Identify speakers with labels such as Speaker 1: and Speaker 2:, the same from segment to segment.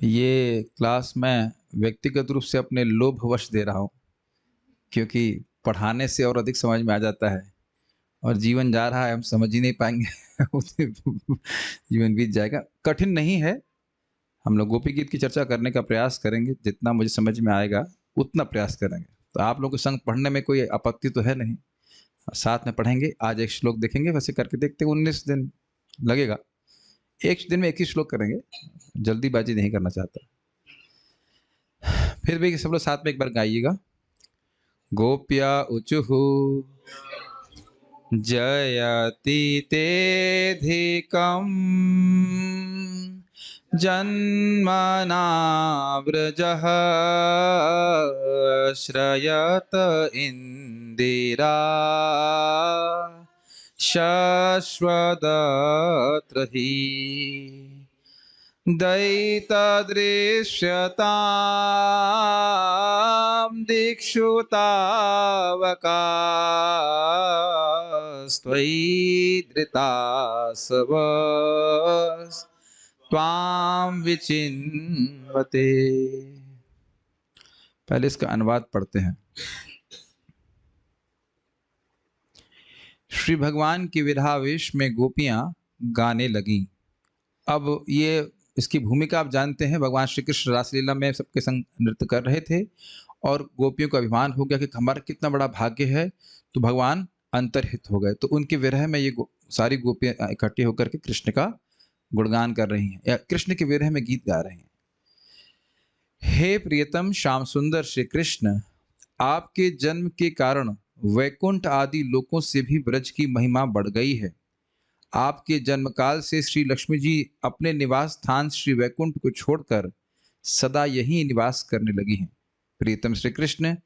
Speaker 1: ये क्लास मैं व्यक्तिगत रूप से अपने लोभवश दे रहा हूँ, क्योंकि पढ़ाने से और अधिक समझ में आ जाता है और जीवन जा रहा है, हम समझ ही नहीं पाएँगे उसे जीवन बीत जाएगा। कठिन नहीं है, हम लोग गोपी गीत की चर्चा करने का प्रयास करेंगे, जितना मुझे समझ में आएगा उतना प्रयास करेंगे। तो आप लोगों के संग पढ़ने में कोई आपत्ति तो है नहीं, साथ में पढ़ेंगे। आज एक श्लोक देखेंगे, वैसे करके देखते हैं, 19 दिन लगेगा। एक दिन में एक ही श्लोक करेंगे, जल्दीबाजी नहीं करना चाहता। फिर भी सब लोग साथ में एक बार गाइएगा। गोप्या ऊचुः जयति तेऽधिकम् जन्मना व्रजः श्रयत इन्दिरा शश्वदत्र हि दयितदृश्यतां दिक्षु तावकास्त्वयि धृतासवस्त्वां विचिन्वते। पहले इसका अनुवाद पढ़ते हैं। श्री भगवान के विरहावेश में गोपियां गाने लगीं। अब ये इसकी भूमिका आप जानते हैं, भगवान श्री कृष्ण रासलीला में सबके संग नृत्य कर रहे थे और गोपियों को अभिमान हो गया कि हमारा कितना बड़ा भाग्य है, तो भगवान अंतर्हित हो गए। तो उनके विरह में ये सारी गोपियां इकट्ठी होकर के कृष्ण का गुणगान कर रही हैं या कृष्ण के विरह में गीत गा रही हैं। हे प्रियतम श्याम सुंदर श्री कृष्ण, आपके जन्म के कारण वैकुंठ आदि लोकों से भी ब्रज की महिमा बढ़ गई है। आपके जन्मकाल से श्री लक्ष्मी जी अपने निवास स्थान श्री वैकुंठ को छोड़कर सदा यहीं निवास करने लगी हैं। प्रीतम श्री कृष्ण,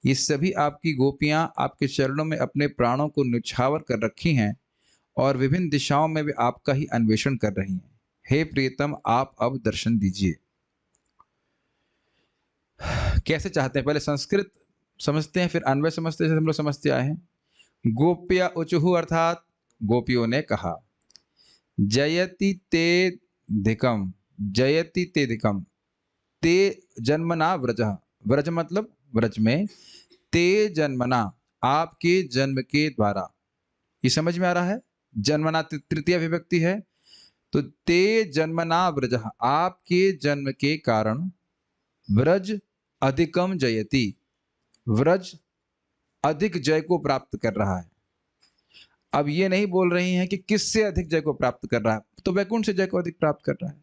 Speaker 1: ये सभी आपकी गोपियां आपके चरणों में अपने प्राणों को न्यौछावर कर रखी हैं और विभिन्न दिशाओं में वे आपका ही अन्वेषण कर रही हैं। हे प्रियतम, आप अब दर्शन दीजिए। कैसे चाहते हैं, पहले संस्कृत समझते हैं, फिर अन्वय समझते हैं, जैसे हम लोग समझते आए हैं। गोप्या उचुहु अर्थात गोपियों ने कहा, जयति ते धिकम, जयति ते धिकम, ते जन्मना व्रज, व्रज मतलब व्रज में, ते जन्मना आपके जन्म के द्वारा, ये समझ में आ रहा है। जन्मना तृतीय विभक्ति है, तो ते जन्मना व्रज, आपके जन्म के कारण, व्रज अधिकम जयति, व्रज अधिक जय को प्राप्त कर रहा है। अब ये नहीं बोल रही हैं कि किससे अधिक जय को प्राप्त कर रहा है, तो वैकुंठ से जय को अधिक प्राप्त कर रहा है।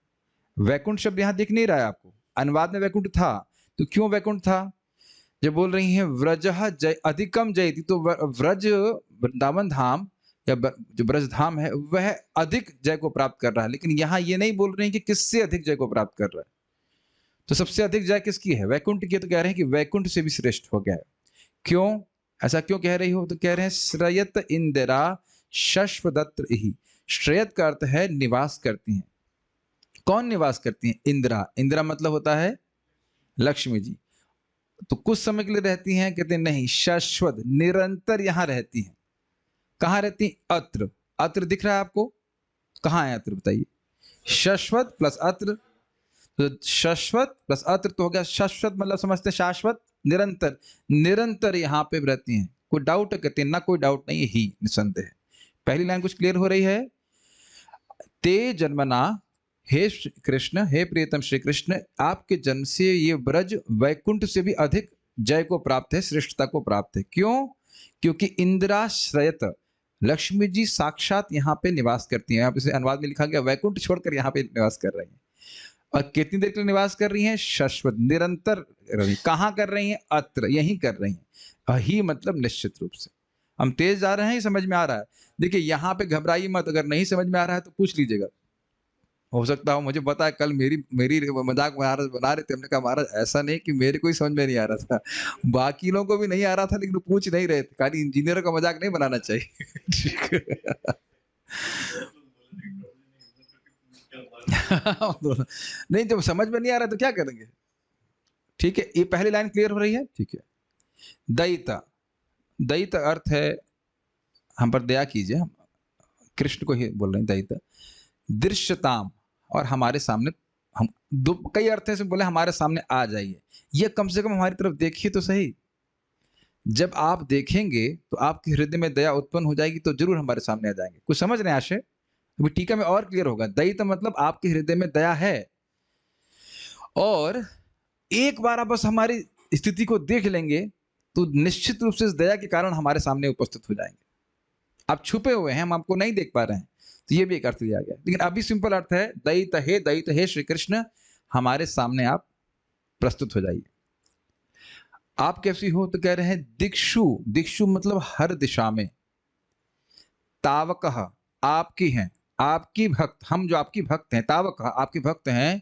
Speaker 1: वैकुंठ शब्द यहां दिख नहीं रहा है आपको, अनुवाद में वैकुंठ था, तो क्यों वैकुंठ था? जब बोल रही हैं व्रज जय अधिकम जयति, तो व्रज वृंदावन धाम या जो ब्रज धाम है वह अधिक जय को प्राप्त कर रहा है, लेकिन यहां ये नहीं बोल रहे हैं कि किससे अधिक जय को प्राप्त कर रहा है। तो सबसे अधिक जय किसकी है? वैकुंठ की। तो कह रहे हैं कि वैकुंठ से भी श्रेष्ठ हो गया है। क्यों ऐसा क्यों कह रही हो? तो कह रहे हैं श्रयत इंदिरा शश्वदत्र ही। श्रयत का अर्थ है निवास करती हैं। कौन निवास करती हैं? इंदिरा। इंदिरा मतलब होता है लक्ष्मी जी। तो कुछ समय के लिए रहती हैं? कहते हैं नहीं, शाश्वत निरंतर यहां रहती हैं। कहां रहती हैं? अत्र। अत्र दिख रहा है आपको? कहां है अत्र बताइए? शाश्वत प्लस अत्र, तो शाश्वत प्लस अत्र तो हो गया शाश्वत, मतलब समझते हैं शाश्वत निरंतर। निरंतर यहां पे रहती हैं। कोई डाउट है? कहते हैं ना, कोई डाउट नहीं, ही निसंदेह। पहली लाइन कुछ क्लियर हो रही है? ते जन्मना, हे कृष्ण, हे प्रियतम श्री कृष्ण, आपके जन्म से ये ब्रज वैकुंठ से भी अधिक जय को प्राप्त है, श्रेष्ठता को प्राप्त है। क्यों? क्योंकि इंदिराश्रयत, लक्ष्मी जी साक्षात यहाँ पे निवास करती हैं। यहाँ पे अनुवाद में लिखा गया वैकुंठ छोड़कर यहाँ पे निवास कर रही हैं। और कितनी देर के लिए निवास कर रही हैं? शाश्वत निरंतर। कहाँ कर रही हैं? अत्र, यहीं कर रही हैं। ही मतलब निश्चित रूप से। हम तेज जा रहे हैं, समझ में आ रहा है? देखिए यहाँ पे घबराइए मत, अगर नहीं समझ में आ रहा है तो पूछ लीजिएगा। हो सकता हो मुझे पता है कल मेरी मेरी मजाक बना रहे थे, हमने कहा महाराज ऐसा नहीं कि मेरे को ही समझ में नहीं आ रहा था, बाकी लोगों को भी नहीं आ रहा था, लेकिन पूछ नहीं रहे थे। खाली इंजीनियर का मजाक नहीं बनाना चाहिए। ठीक है। नहीं, जब समझ में नहीं आ रहा तो क्या करेंगे? ठीक है, ये पहली लाइन क्लियर हो रही है? ठीक है। दयिता, दयिता अर्थ है हम पर दया कीजिए, हम कृष्ण को ही बोल रहे हैं दयिता। दृश्यताम, और हमारे सामने हम दो कई अर्थ से बोले हमारे सामने आ जाइए, ये कम से कम हमारी तरफ देखिए तो सही। जब आप देखेंगे तो आपके हृदय में दया उत्पन्न हो जाएगी, तो जरूर हमारे सामने आ जाएंगे। कुछ समझ रहे हैं आशय? अभी टीका में और क्लियर होगा। दयित मतलब आपके हृदय में दया है, और एक बार आप बस हमारी स्थिति को देख लेंगे तो निश्चित रूप से इस दया के कारण हमारे सामने उपस्थित हो जाएंगे। आप छुपे हुए हैं, हम आपको नहीं देख पा रहे हैं, तो ये भी एक अर्थ लिया गया। लेकिन अभी सिंपल अर्थ है दयित हे श्री कृष्ण, हमारे सामने आप प्रस्तुत हो जाइए। आप कैसी हो? तो कह रहे हैं दिक्षु, दिक्षु मतलब हर दिशा में, तावकः आपकी हैं, आपकी भक्त, हम जो आपकी भक्त हैं, तावकः आपके भक्त हैं,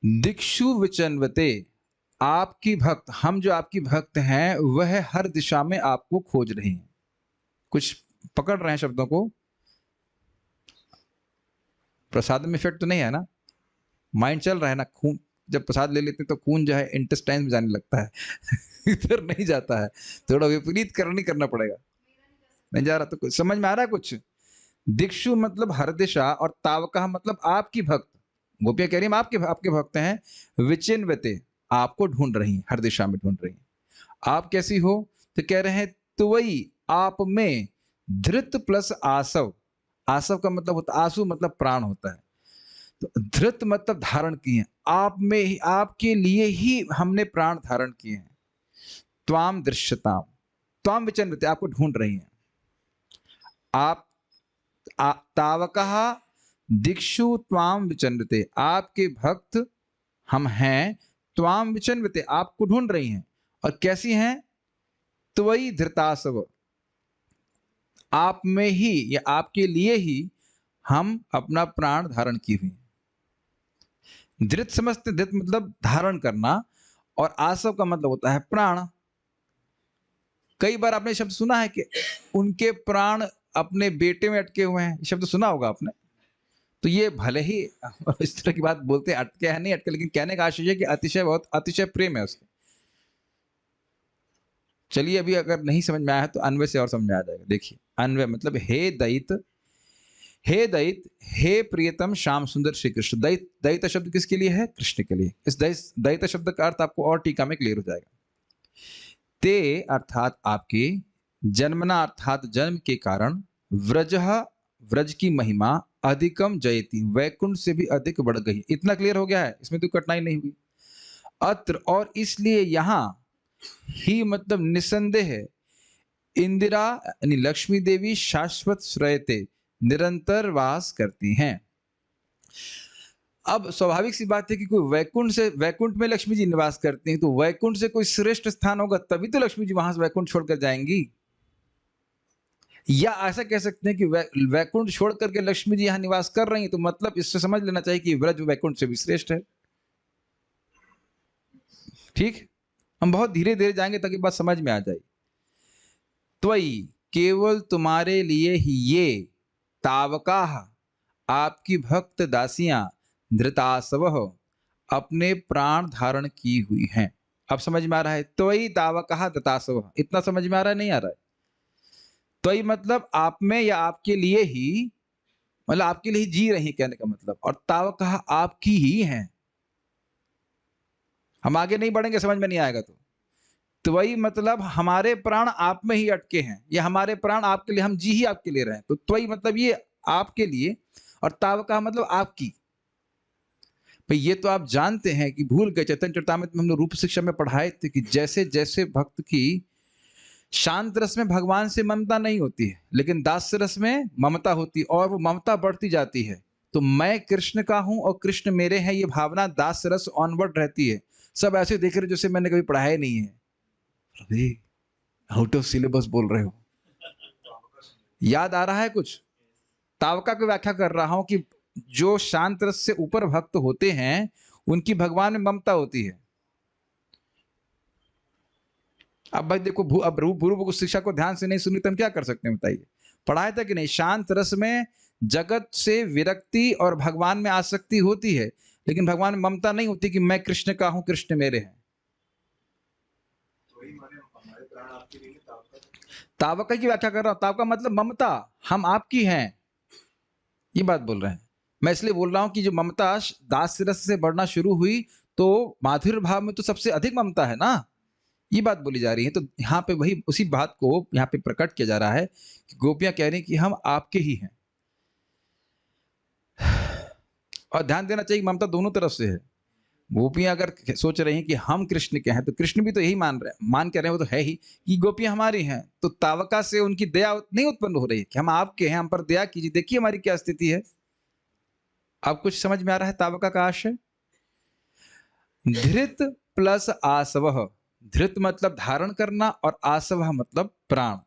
Speaker 1: दिक्षु विचन्वते आपकी भक्त, हम जो आपकी भक्त हैं वह हर दिशा में आपको खोज रहे हैं। कुछ पकड़ रहे हैं शब्दों को? प्रसाद में इफेक्ट तो नहीं है ना? माइंड चल रहा है ना? खून जब प्रसाद ले लेते हैं तो खून जो है इंटेस्टाइन में जाने लगता है इधर नहीं जाता है, थोड़ा विपरीत करना पड़ेगा। नहीं जा रहा तो कुछ समझ में आ रहा है कुछ? दिक्षु मतलब हर दिशा, और तावका मतलब आपकी भक्त। गोपियां कह रही हैं आपके भक्त हैं। विचिन्वते आपको ढूंढ रही हैं, हर दिशा में ढूंढ रही हैं। आप कैसी हो? तो कह रहे हैं त्वयि आप में, धृत प्लस आसव, आसव का मतलब होता, आंसू मतलब प्राण होता है, तो धृत मतलब धारण किए हैं, आप में ही, आपके लिए ही हमने प्राण धारण किए हैं। त्वाम दृश्यताम, त्वाम विचन्वते आपको ढूंढ रही हैं। आप तावकः दिक्षु त्वाम विचन्वते आपके भक्त हम हैं, त्वाम विचन्वते आपको ढूंढ रही हैं। और कैसी हैं? त्वयि धृतासव आप में ही या आपके लिए ही हम अपना प्राण धारण की हुई। धृत समझते, धृत मतलब धारण करना, और आसव का मतलब होता है प्राण। कई बार आपने शब्द सुना है कि उनके प्राण अपने बेटे में अटके हुए हैं, शब्द सुना होगा आपने। तो ये भले ही इस तरह की बात बोलते हैं, अटके हैं नहीं अटके, लेकिन कहने का आशय है कि अतिशय, बहुत अतिशय प्रेम है उसके। चलिए अभी अगर नहीं समझ में आया तो अन्वय से और समझ में आ जाएगा। देखिए अन्वय मतलब हे दयित, हे दयित, हे प्रियतम श्याम सुंदर श्री कृष्ण। दयित, दयित शब्द किसके लिए है? कृष्ण के लिए। इस दयित शब्द का अर्थ आपको और टीका में क्लियर हो जाएगा। ते अर्थात आपके, जन्मना अर्थात जन्म के कारण, व्रजः व्रज की महिमा, अधिकम जयति वैकुंठ से भी अधिक बढ़ गई। इतना क्लियर हो गया है, इसमें तो कठिनाई नहीं हुई। अत्र और इसलिए यहां, ही मतलब निसंदेह, इंदिरा यानी लक्ष्मी देवी शाश्वत श्रयते निरंतर वास करती हैं। अब स्वाभाविक सी बात है कि कोई वैकुंठ में लक्ष्मी जी निवास करती हैं, तो वैकुंठ से कोई श्रेष्ठ स्थान होगा तभी तो लक्ष्मी जी वहां से वैकुंठ छोड़कर जाएंगी। या ऐसा कह सकते हैं कि वैकुंठ छोड़ करके लक्ष्मी जी यहां निवास कर रही हैं, तो मतलब इससे समझ लेना चाहिए कि व्रज वैकुंठ से भी श्रेष्ठ है। ठीक, हम बहुत धीरे धीरे जाएंगे ताकि बात समझ में आ जाए। त्वयि केवल तुम्हारे लिए ही ये, तावकाः आपकी भक्त दासियां, धृतासवः अपने प्राण धारण की हुई हैं। अब समझ में आ रहा है? त्वयि तावकाः धृतासवः, इतना समझ में आ रहा है? नहीं आ रहा है? त्वयि मतलब आप में या आपके लिए ही, मतलब आपके लिए ही जी रही है कहने का मतलब, और तावकाः आपकी ही हैं। हम आगे नहीं बढ़ेंगे, समझ में नहीं आएगा तो। त्वयि मतलब हमारे प्राण आप में ही अटके हैं, या हमारे प्राण आपके लिए, हम जी ही आपके लिए रहे। तो त्वयि मतलब ये आपके लिए, और तावका मतलब आपकी। भाई ये तो आप जानते हैं कि भूल गए, चैतन्य चरितामृत में हम लोग रूप शिक्षा में पढ़ाए थे कि जैसे जैसे भक्त की शांत रस में भगवान से ममता नहीं होती है, लेकिन दास्य रस में ममता होती है, और वो ममता बढ़ती जाती है। तो मैं कृष्ण का हूं और कृष्ण मेरे हैं, ये भावना दास्य रस ऑनवर्ड रहती है। सब ऐसे देख रहे जैसे मैंने कभी पढ़ाया नहीं है। अरे आउट ऑफ सिलेबस बोल रहे हो, याद आ रहा है कुछ? तावका की व्याख्या कर रहा हूं कि जो शांत रस से ऊपर भक्त होते हैं उनकी भगवान में ममता होती है। अब भाई देखो, अब पूर्व शिक्षा को ध्यान से नहीं सुनी तो हम क्या कर सकते हैं बताइए? पढ़ाया था कि नहीं? शांत रस में जगत से विरक्ति और भगवान में आसक्ति होती है, लेकिन भगवान में ममता नहीं होती कि मैं कृष्ण का हूं, कृष्ण मेरे हैं। तावका की व्याख्या कर रहा हूं, तावका मतलब ममता, हम आपकी हैं, ये बात बोल रहे हैं। मैं इसलिए बोल रहा हूं कि जो ममता दास रस से बढ़ना शुरू हुई तो माधुर्य भाव में तो सबसे अधिक ममता है ना, ये बात बोली जा रही है। तो यहाँ पे वही उसी बात को यहाँ पे प्रकट किया जा रहा है कि गोपियां कह रही हैं कि हम आपके ही हैं। और ध्यान देना चाहिए ममता दोनों तरफ से है। गोपियां अगर सोच रही हैं कि हम कृष्ण के हैं तो कृष्ण भी तो यही मान कह रहे हैं, वो तो है ही कि गोपियां हमारी हैं। तो तावका से उनकी दया नहीं उत्पन्न हो रही है कि हम आपके हैं, हम पर दया कीजिए, देखिए हमारी क्या स्थिति है। अब कुछ समझ में आ रहा है तावका का आशय? धृत प्लस आसव, धृत मतलब धारण करना और आसव मतलब प्राण।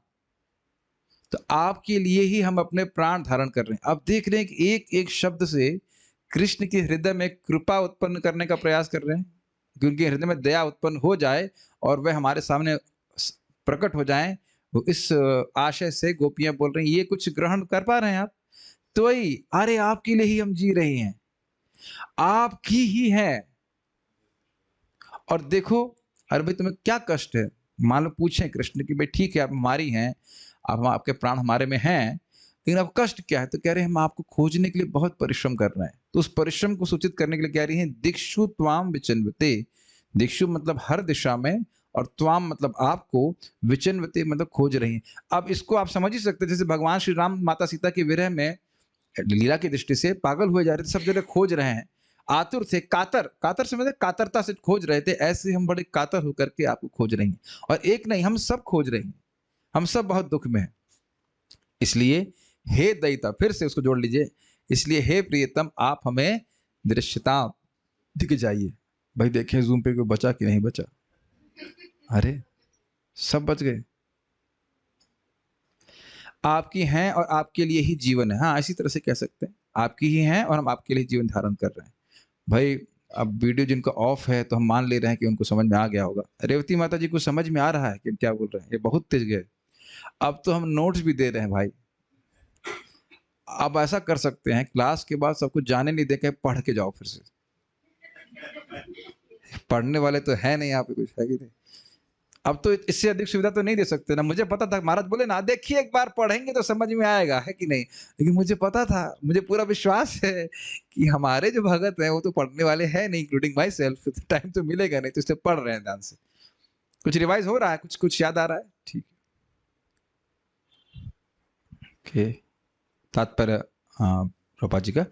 Speaker 1: तो आपके लिए ही हम अपने प्राण धारण कर रहे हैं। अब देख रहे हैं कि एक एक शब्द से कृष्ण के हृदय में कृपा उत्पन्न करने का प्रयास कर रहे हैं, क्योंकि हृदय में दया उत्पन्न हो जाए और वह हमारे सामने प्रकट हो जाएं। तो इस आशय से गोपियां बोल रही हैं, ये कुछ ग्रहण कर पा रहे हैं आप? तो वही, अरे आपके लिए ही हम जी रहे हैं, आपकी ही है। और देखो, अरे भाई तुम्हें क्या कष्ट है? मान लो पूछें कृष्ण की, भाई ठीक है आप हमारी हैं, आप आपके प्राण हमारे में हैं, लेकिन अब कष्ट क्या है? तो कह रहे हैं हम आपको खोजने के लिए बहुत परिश्रम कर रहे हैं। तो उस परिश्रम को सूचित करने के लिए कह रही हैं दिक्षु त्वाम विचिन्वते। दिक्षु मतलब हर दिशा में, और त्वाम मतलब आपको, विचिन्वते मतलब खोज रही हैं। अब इसको आप समझ ही सकते हैं, जैसे भगवान श्री राम माता सीता के विरह में लीला की दृष्टि से पागल हुए जा रहे थे, सब जगह खोज रहे हैं, आतुर थे, कातर, कातर से मतलब कातरता से खोज रहे थे। ऐसे हम बड़े कातर होकर के आपको खोज रहे हैं, और एक नहीं हम सब खोज रहे हैं, हम सब बहुत दुख में हैं। इसलिए हे दयिता, फिर से उसको जोड़ लीजिए, इसलिए हे प्रियतम आप हमें दृश्यता दिख जाइए। भाई देखें जूम पे कोई बचा कि नहीं बचा? अरे सब बच गए। आपकी हैं और आपके लिए ही जीवन है। हाँ इसी तरह से कह सकते हैं, आपकी ही हैं और हम आपके लिए जीवन धारण कर रहे हैं। भाई अब वीडियो जिनका ऑफ है तो हम मान ले रहे हैं कि उनको समझ में आ गया होगा। रेवती माता जी को समझ में आ रहा है कि क्या बोल रहे हैं? ये बहुत तेज गए। अब तो हम नोट्स भी दे रहे हैं भाई। अब ऐसा कर सकते हैं, क्लास के बाद सब कुछ जाने नहीं देके पढ़ के जाओ फिर से। पढ़ने वाले तो है नहीं यहाँ पे, कुछ है कि नहीं? अब तो इससे अधिक सुविधा तो नहीं दे सकते ना। मुझे पता था महाराज बोले ना, देखिए एक बार पढ़ेंगे तो समझ में आएगा, है कि नहीं? लेकिन मुझे पता था, मुझे पूरा विश्वास है कि हमारे जो भगत हैं वो तो पढ़ने वाले हैं नहीं, इंक्लूडिंग माई सेल्फ। टाइम तो मिलेगा नहीं, तो इससे पढ़ रहे हैं ध्यान से। कुछ रिवाइज हो रहा है, कुछ कुछ याद आ रहा है, ठीक है। तात्पर्य रूपा जी का,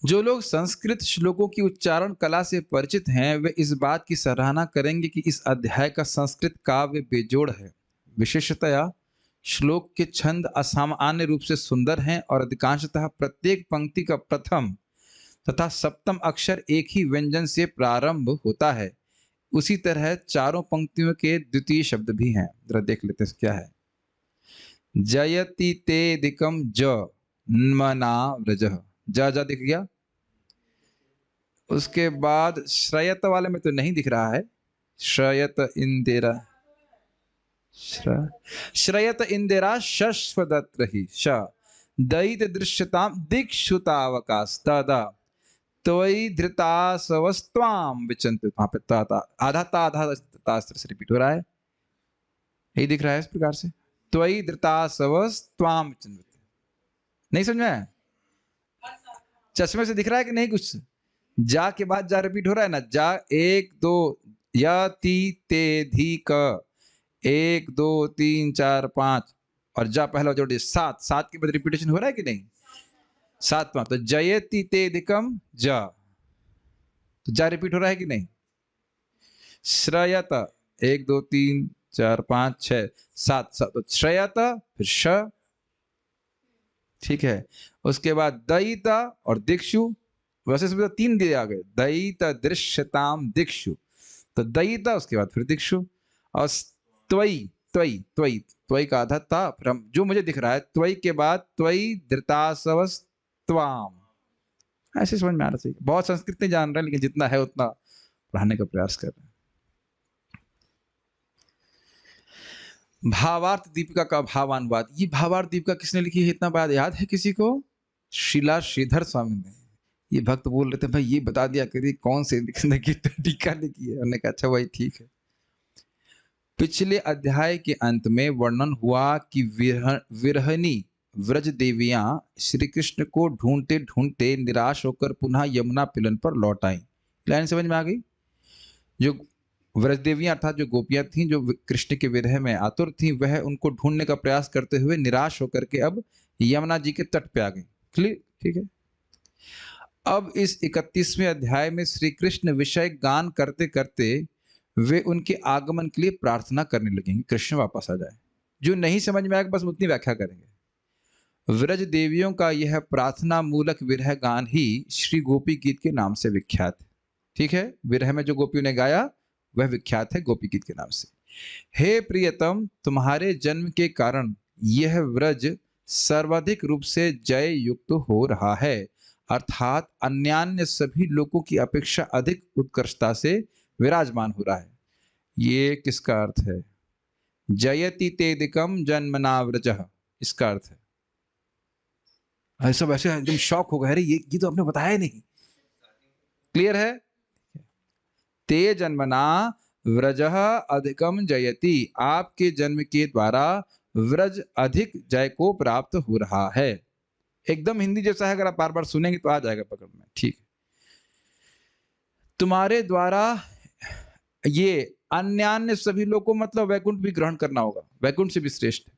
Speaker 1: जो लोग संस्कृत श्लोकों की उच्चारण कला से परिचित हैं वे इस बात की सराहना करेंगे कि इस अध्याय का संस्कृत काव्य बेजोड़ है। विशेषतया श्लोक के छंद असामान्य रूप से सुंदर हैं और अधिकांशतः प्रत्येक पंक्ति का प्रथम तथा सप्तम अक्षर एक ही व्यंजन से प्रारंभ होता है। उसी तरह चारों पंक्तियों के द्वितीय शब्द भी हैं। जरा देख लेते हैं क्या है। जयति ते दिकम ज मना व्रजः, जा जा दिख गया। उसके बाद श्रयत वाले में तो नहीं दिख रहा है, श्रयत इंदिरा, श्रयत इंदिरा शश्वदत्र ही श दयित दृश्यताम दिक्षुतावकाश तदा त्वयि धृतासवस्त्वाम विचंत। वहां पे ता आधा ता आधा ता से रिपीट हो रहा है, यही दिख रहा है इस प्रकार से, त्वयि धृतासवस्त्वाम विचंत। नहीं समझ में? चश्मे से दिख रहा है कि नहीं कुछ? जा के बाद जा रिपीट हो रहा है ना, जा 1 2 या ती ते धी क 1 2 3 4 5, और जा पहला जोड़िए 7, 7 के बाद रिपीटेशन हो रहा है कि नहीं? 7वां, तो जयति ते दिकम जा, तो जा रिपीट हो रहा है कि नहीं? श्रयत 1 2 3 4 5 6 7 7, तो श्रयत फिर श, ठीक है। उसके बाद दयिता और दिक्षु, वैसे तो 3 दिए आ गए, दयिता दृश्यताम दिक्षु, तो दयिता उसके बाद फिर दिक्षु, और त्वयि त्वयि त्वयि त्वयि का आधा था, फिर हम जो मुझे दिख रहा है त्वयि के बाद त्वयि धृतासवस्त्वाम। ऐसे समझ में आना चाहिए। बहुत संस्कृत नहीं जान रहे, लेकिन जितना है उतना पढ़ाने का प्रयास कर रहे हैं। भावार्थ दीपिका का भावानुवाद, ये भावार्थ दीपिका किसने लिखी है? इतना बात याद है किसी को? शिला श्रीधर स्वामी ने। ये भक्त बोल रहे थे भाई ये बता दिया करिए कौन से लिखने की टीका लिखी है। उन्होंने कहा अच्छा भाई ठीक है। पिछले अध्याय के अंत में वर्णन हुआ कि विरहनी व्रज देवियां श्री कृष्ण को ढूंढते ढूंढते निराश होकर पुनः यमुना पिलन पर लौट आई। लाइन समझ में आ गई? जो व्रज देवियां अर्थात जो गोपियां थीं, जो कृष्ण के विरह में आतुर थीं, वह उनको ढूंढने का प्रयास करते हुए निराश होकर के अब यमुना जी के तट पे आ गई। क्लियर? ठीक है। अब इस 31वें अध्याय में श्री कृष्ण विषय गान करते करते वे उनके आगमन के लिए प्रार्थना करने लगेंगे, कृष्ण वापस आ जाए। जो नहीं समझ में आएगा बस उतनी व्याख्या करेंगे। व्रज देवियों का यह प्रार्थना मूलक विरह गान ही श्री गोपी गीत के नाम से विख्यात है। ठीक है, विरह में जो गोपियों ने गाया वह विख्यात है गोपी गीत के नाम से। हे प्रियतम, तुम्हारे जन्म के कारण यह व्रज सर्वाधिक रूप से जय युक्त हो रहा है, अर्थात अन्यान्य सभी लोगों की अपेक्षा अधिक उत्कृष्टता से विराजमान हो रहा है। ये किसका अर्थ है? जयति तेदिकम जन्मना व्रजः, इसका अर्थ है। सब ऐसे एकदम शॉक हो गए, अरे ये तो आपने बताया नहीं। क्लियर है? ते जन्मना व्रजः अधिकम जयति, आपके जन्म के द्वारा व्रज अधिक जय को प्राप्त हो रहा है। एकदम हिंदी जैसा है, अगर आप बार बार सुनेंगे तो आ जाएगा पकड़ में। ठीक है, तुम्हारे द्वारा ये अन्यान्य सभी लोगों को मतलब वैकुंठ भी ग्रहण करना होगा, वैकुंठ से भी श्रेष्ठ है।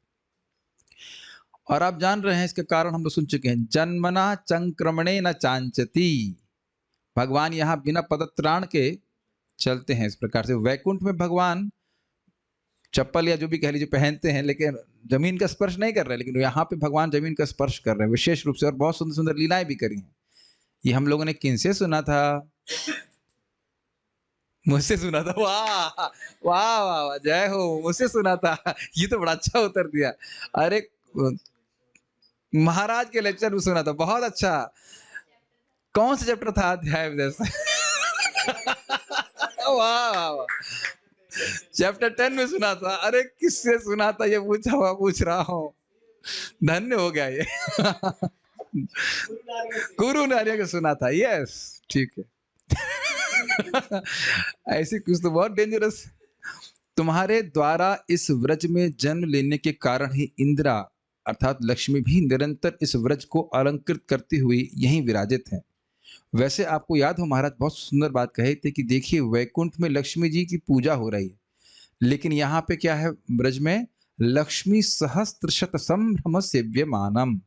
Speaker 1: और आप जान रहे हैं इसके कारण, हम लोग सुन चुके हैं, जन्मना चंक्रमणे न चांचती, भगवान यहाँ बिना पदत्राण के चलते हैं। इस प्रकार से वैकुंठ में भगवान चप्पल या जो भी कह लीजिए पहनते हैं, लेकिन जमीन का स्पर्श नहीं कर रहे, लेकिन यहाँ पे भगवान जमीन का स्पर्श कर रहे हैं विशेष रूप से, और बहुत सुंदर सुंदर लीलाएं भी करी हैं। ये हम लोगों ने किनसे सुना था? मुझसे सुना था। वाह वाह वाह, जय हो, मुझसे सुना था। ये तो बड़ा अच्छा उत्तर दिया। अरे महाराज के लेक्चर में सुना था, बहुत अच्छा। कौन सा चैप्टर था, अध्याय जैसा? वाह वाह, चैप्टर 10 में सुना था। अरे किससे सुना था ये पूछ रहा हूँ। धन्य हो गया ये। गुरु नारिया को सुना था। यस, ठीक है। ऐसी कुछ तो बहुत डेंजरस। तुम्हारे द्वारा इस व्रज में जन्म लेने के कारण ही इंदिरा अर्थात लक्ष्मी भी निरंतर इस व्रज को अलंकृत करती हुई यहीं विराजित हैं। वैसे आपको याद हो, महाराज बहुत सुंदर बात कही थी कि देखिए वैकुंठ में लक्ष्मी जी की पूजा हो रही है, लेकिन यहाँ पे क्या है, ब्रज में लक्ष्मी सहस्त्र शत संभ्रम सेव्यमानम,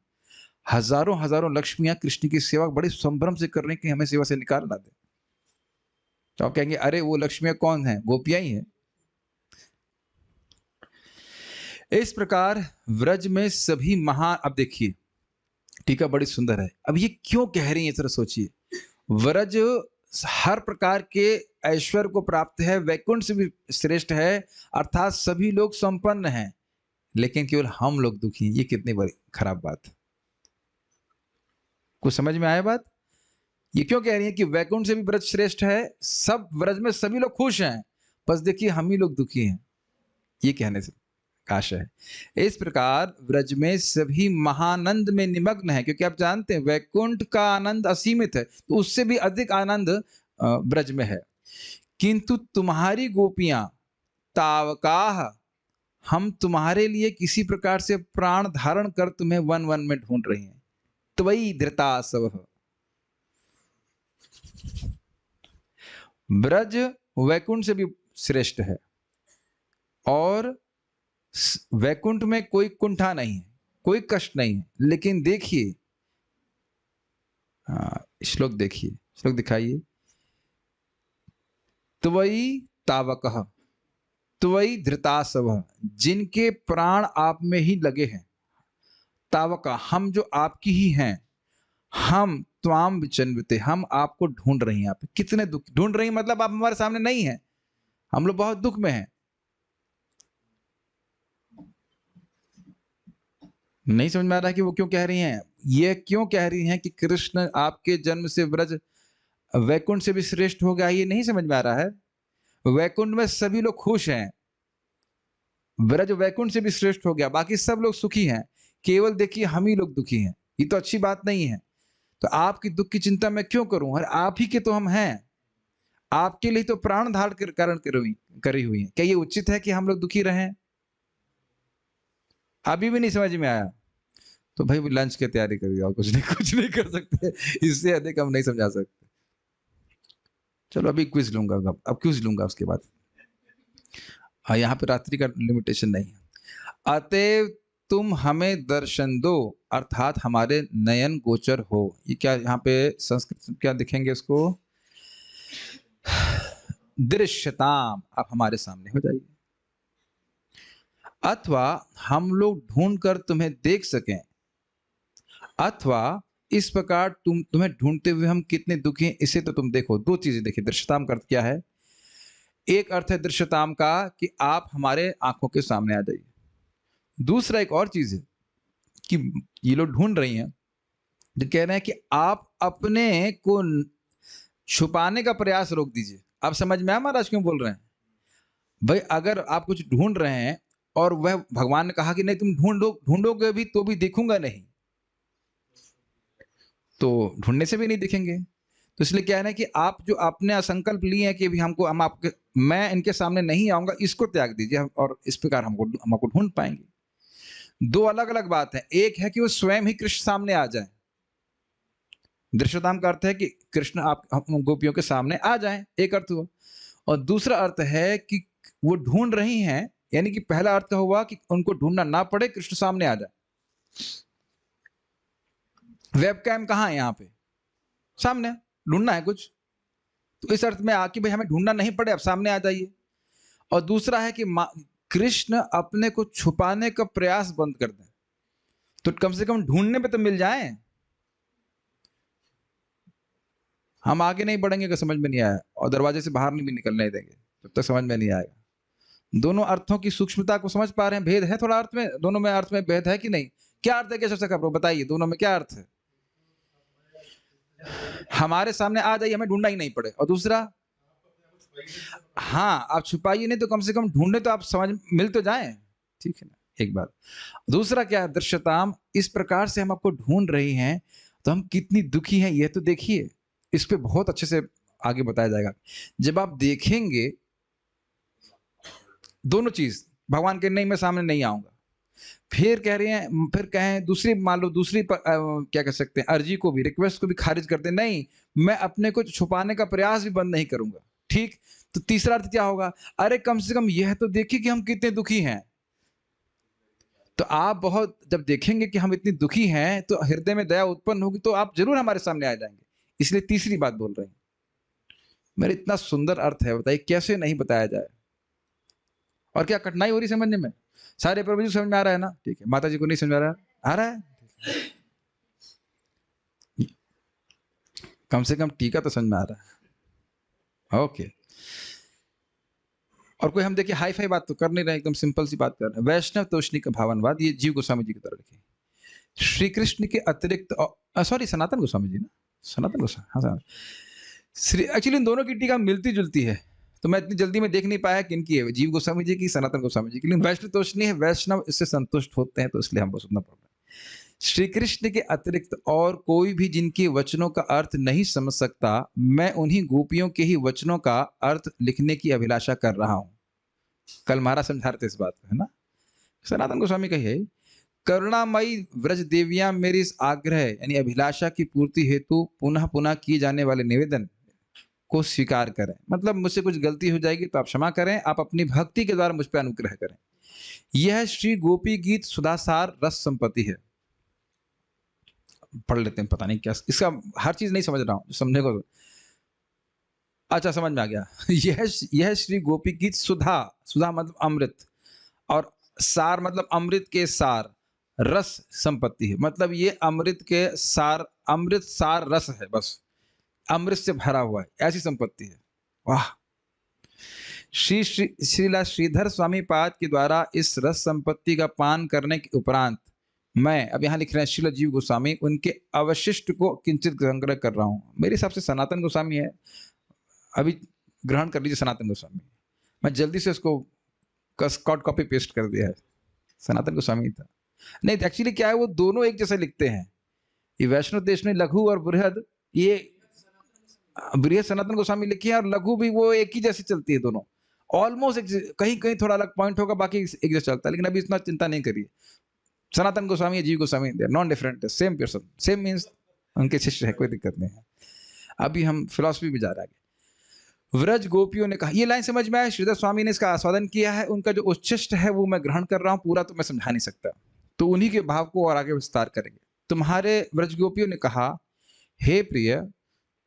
Speaker 1: हजारों हजारों लक्ष्मियां कृष्ण की सेवा बड़े संभ्रम से कर रही कि हमें सेवा से निकाल ना दे। तो आप कहेंगे अरे वो लक्ष्मियां कौन है? गोपियां ही हैं। इस प्रकार व्रज में सभी महान, अब देखिए टीका बड़ी सुंदर है। अब ये क्यों कह रही है, जरा सोचिए। व्रज हर प्रकार के ऐश्वर्य को प्राप्त है, वैकुंठ से भी श्रेष्ठ है, अर्थात सभी लोग संपन्न हैं, लेकिन केवल हम लोग दुखी हैं। ये कितनी बड़ी खराब बात है। कुछ समझ में आया बात? ये क्यों कह रही है कि वैकुंठ से भी व्रज श्रेष्ठ है, सब व्रज में सभी लोग खुश हैं, बस देखिए हम ही लोग दुखी हैं। ये कहने से आशा है। इस प्रकार व्रज में सभी महानंद में निमग्न है, क्योंकि आप जानते हैं वैकुंठ का आनंद असीमित है, तो उससे भी अधिक आनंद व्रज में है। किंतु तुम्हारी गोपियां तावकाह, हम तुम्हारे लिए किसी प्रकार से प्राण धारण कर तुम्हें वन वन में ढूंढ रही हैं। त्वयि धृतासव, ब्रज वैकुंठ से भी श्रेष्ठ है, और वैकुंठ में कोई कुंठा नहीं है, कोई कष्ट नहीं है। लेकिन देखिए, श्लोक देखिए, श्लोक दिखाइए। त्वयि तावकः त्वयि धृतासवः, जिनके प्राण आप में ही लगे हैं। तावका, हम जो आपकी ही हैं। हम त्वाम विचन्विते, हम आपको ढूंढ रही हैं। आप कितने दुख ढूंढ रही हैं, मतलब आप हमारे सामने नहीं हैं, हम लोग बहुत दुख में हैं। नहीं समझ में आ रहा है कि वो क्यों कह रही हैं? ये क्यों कह रही हैं कि कृष्ण आपके जन्म से व्रज वैकुंठ से भी श्रेष्ठ हो गया? ये नहीं समझ में आ रहा है। वैकुंठ में सभी लोग खुश हैं, व्रज वैकुंठ से भी श्रेष्ठ हो गया, बाकी सब लोग सुखी हैं, केवल देखिए हम ही लोग दुखी हैं। ये तो अच्छी बात नहीं है। तो आपकी दुख की चिंता मैं क्यों करूं? और आप ही के तो हम हैं, आपके लिए तो प्राण धारण करी हुई है। क्या ये उचित है कि हम लोग दुखी रहें? अभी भी नहीं समझ में आया? तो भाई लंच की तैयारी करिए, और कुछ नहीं कर सकते, इससे अधिक हम नहीं समझा सकते। चलो अभी क्विज लूंगा, अब क्विज लूंगा उसके बाद। हाँ, यहाँ पे रात्रि का लिमिटेशन नहीं है। अतएव तुम हमें दर्शन दो, अर्थात हमारे नयन गोचर हो। ये क्या यहाँ पे संस्कृत में क्या दिखेंगे इसको? दृश्यताम, आप हमारे सामने हो जाइए। अथवा हम लोग ढूंढ कर तुम्हें देख सकें, अथवा इस प्रकार तुम्हें ढूंढते हुए हम कितने दुखी हैं इसे तो तुम देखो। दो चीजें देखिए, दृश्यताम का अर्थ क्या है? एक अर्थ है दृश्यताम का कि आप हमारे आंखों के सामने आ जाइए। दूसरा एक और चीज है कि ये लोग ढूंढ रही हैं, जो कह रहे हैं कि आप अपने को छुपाने का प्रयास रोक दीजिए। आप समझ में आया महाराज क्यों बोल रहे हैं? भाई अगर आप कुछ ढूंढ रहे हैं और वह भगवान ने कहा कि नहीं तुम ढूंढोगे भी तो भी दिखूंगा नहीं, तो ढूंढने से भी नहीं दिखेंगे। तो इसलिए क्या है ना कि आप जो आपने संकल्प लिए हैं कि भी हम आपके, मैं इनके सामने नहीं आऊंगा, इसको त्याग दीजिए और इस प्रकार हम आपको ढूंढ पाएंगे। दो अलग अलग बात है। एक है कि वो स्वयं ही कृष्ण सामने आ जाए, दृश्यताम का अर्थ है कि कृष्ण आप गोपियों के सामने आ जाएं, एक अर्थ हुआ। और दूसरा अर्थ है कि वो ढूंढ रही हैं, यानी कि पहला अर्थ हुआ कि उनको ढूंढना ना पड़े, कृष्ण सामने आ जाए। वेबकैम कहाँ है? यहाँ पे सामने, ढूंढना है कुछ, तो इस अर्थ में आके भाई हमें ढूंढना नहीं पड़े, आप सामने आ जाइए। और दूसरा है कि कृष्ण अपने को छुपाने का प्रयास बंद कर दें, तो कम से कम ढूंढने पे तो मिल जाए। हम आगे नहीं बढ़ेंगे अगर समझ में नहीं आया, और दरवाजे से बाहर नहीं भी निकलने देंगे तब तक समझ में नहीं आएगा। दोनों अर्थों की सूक्ष्मता को समझ पा रहे हैं? भेद है थोड़ा अर्थ में, दोनों में अर्थ में भेद है कि नहीं? क्या अर्थ है केशव सखा प्रभु, बताइए दोनों में क्या अर्थ है? हमारे सामने आ जाइए, हमें ढूंढना ही नहीं पड़े। और दूसरा, हाँ आप छुपाइए नहीं तो कम से कम ढूंढने तो आप समझ मिल तो जाए, ठीक है ना, एक बात। दूसरा क्या है? दृश्यताम, इस प्रकार से हम आपको ढूंढ रही हैं तो हम कितनी दुखी हैं यह तो देखिए। इस पे बहुत अच्छे से आगे बताया जाएगा। जब आप देखेंगे दोनों चीज, भगवान के नहीं मैं सामने नहीं आऊंगा, फिर कह रहे हैं, फिर कहें दूसरी, मान लो दूसरी क्या कह सकते हैं, अर्जी को भी, रिक्वेस्ट को भी खारिज करते हैं, नहीं मैं अपने को छुपाने का प्रयास भी बंद नहीं करूंगा। ठीक, तो तीसरा अर्थ क्या होगा? अरे कम से कम यह तो देखिए कि हम कितने दुखी हैं। तो आप बहुत जब देखेंगे कि हम इतनी दुखी हैं तो हृदय में दया उत्पन्न होगी, तो आप जरूर हमारे सामने आ जाएंगे। इसलिए तीसरी बात बोल रहे हैं। मेरे इतना सुंदर अर्थ है, बताइए कैसे नहीं बताया जाए। और क्या कठिनाई हो रही समझने में? सारे प्रभु जी समझ में आ रहा है ना? ठीक है, माता जी को नहीं समझ आ रहा है? कम से कम टीका तो समझ में आ रहा है। ओके। और कोई हम देखिए हाई फाई बात तो कर नहीं रहे, एकदम सिंपल सी बात कर रहे हैं। वैष्णव तोषणी का भावनवाद, ये जीव गोस्वामी जी की तरह लिखी। श्री कृष्ण के अतिरिक्त, सॉरी सनातन गोस्वामी जी ना, सनातन गोस्वामी, हाँ सर। श्री, एक्चुअली इन दोनों की टीका मिलती जुलती है, तो मैं इतनी जल्दी में देख नहीं पाया कि इनकी है, जीव गोस्वामी जी की, सनातन गोस्वामी जी की। लेकिन वैष्णव तोषणी है, वैष्णव इससे संतुष्ट होते हैं, तो इसलिए हमको सुनना पड़ रहा है। श्री कृष्ण के अतिरिक्त और कोई भी जिनके वचनों का अर्थ नहीं समझ सकता, मैं उन्हीं गोपियों के ही वचनों का अर्थ लिखने की अभिलाषा कर रहा हूं। कल महाराज समझा रहे थे इस बात को, है ना? सनातन गोस्वामी का है, करुणामयी व्रज देवियां मेरी इस आग्रह यानी अभिलाषा की पूर्ति हेतु पुनः पुनः किए जाने वाले निवेदन को स्वीकार करें। मतलब मुझसे कुछ गलती हो जाएगी तो आप क्षमा करें, आप अपनी भक्ति के द्वारा मुझ पर अनुग्रह करें। यह श्री गोपी गीत सुधासार रस संपत्ति है। पढ़ लेते हैं, पता नहीं क्या इसका, हर चीज नहीं समझ रहा हूं, समझने को। अच्छा समझ में आ गया। यह श्री गोपी गीत सुधा, सुधा मतलब अमृत, और सार मतलब अमृत के सार, रस संपत्ति है, मतलब ये अमृत के सार, अमृत सार रस है, बस अमृत से भरा हुआ है, ऐसी संपत्ति है। वाह! श्रीला श्रीधर स्वामी पाद के द्वारा इस रस संपत्ति का पान करने के उपरांत मैं, अब यहाँ लिख रहे हैं श्रील जीव गोस्वामी, उनके अवशिष्ट को किंचित संग्रह कर रहा हूं। मेरे हिसाब से सनातन गोस्वामी है, अभी ग्रहण कर लीजिए सनातन गोस्वामी। मैं जल्दी से उसको स्कॉट कॉपी पेस्ट कर दिया है, सनातन गोस्वामी था। नहीं एक्चुअली क्या है, वो दोनों एक जैसे लिखते हैं। ये वैष्णव देश में लघु और बृहद, ये बृहद सनातन गोस्वामी लिखी है, और लघु भी वो एक ही जैसी चलती है दोनों, ऑलमोस्ट कहीं कहीं थोड़ा अलग पॉइंट होगा, बाकी एक जैसा चलता है। लेकिन अभी इतना चिंता नहीं करिए, Sanatan Goswami, Jiva Goswami, they non different, same person, same means उनके शिष्य है, कोई दिक्कत नहीं है। अभी हम फिलॉसफी में जा रहे हैं। व्रज गोपियों ने कहा, ये लाइन समझ में आया? श्रीधर स्वामी ने इसका आस्वादन किया है, उनका जो उच्चिष्ट है वो मैं ग्रहण कर रहा हूं, पूरा तो मैं समझा नहीं सकता, तो उन्हीं के भाव को और आगे विस्तार करेंगे। तुम्हारे व्रज गोपियों ने कहा, हे प्रिय,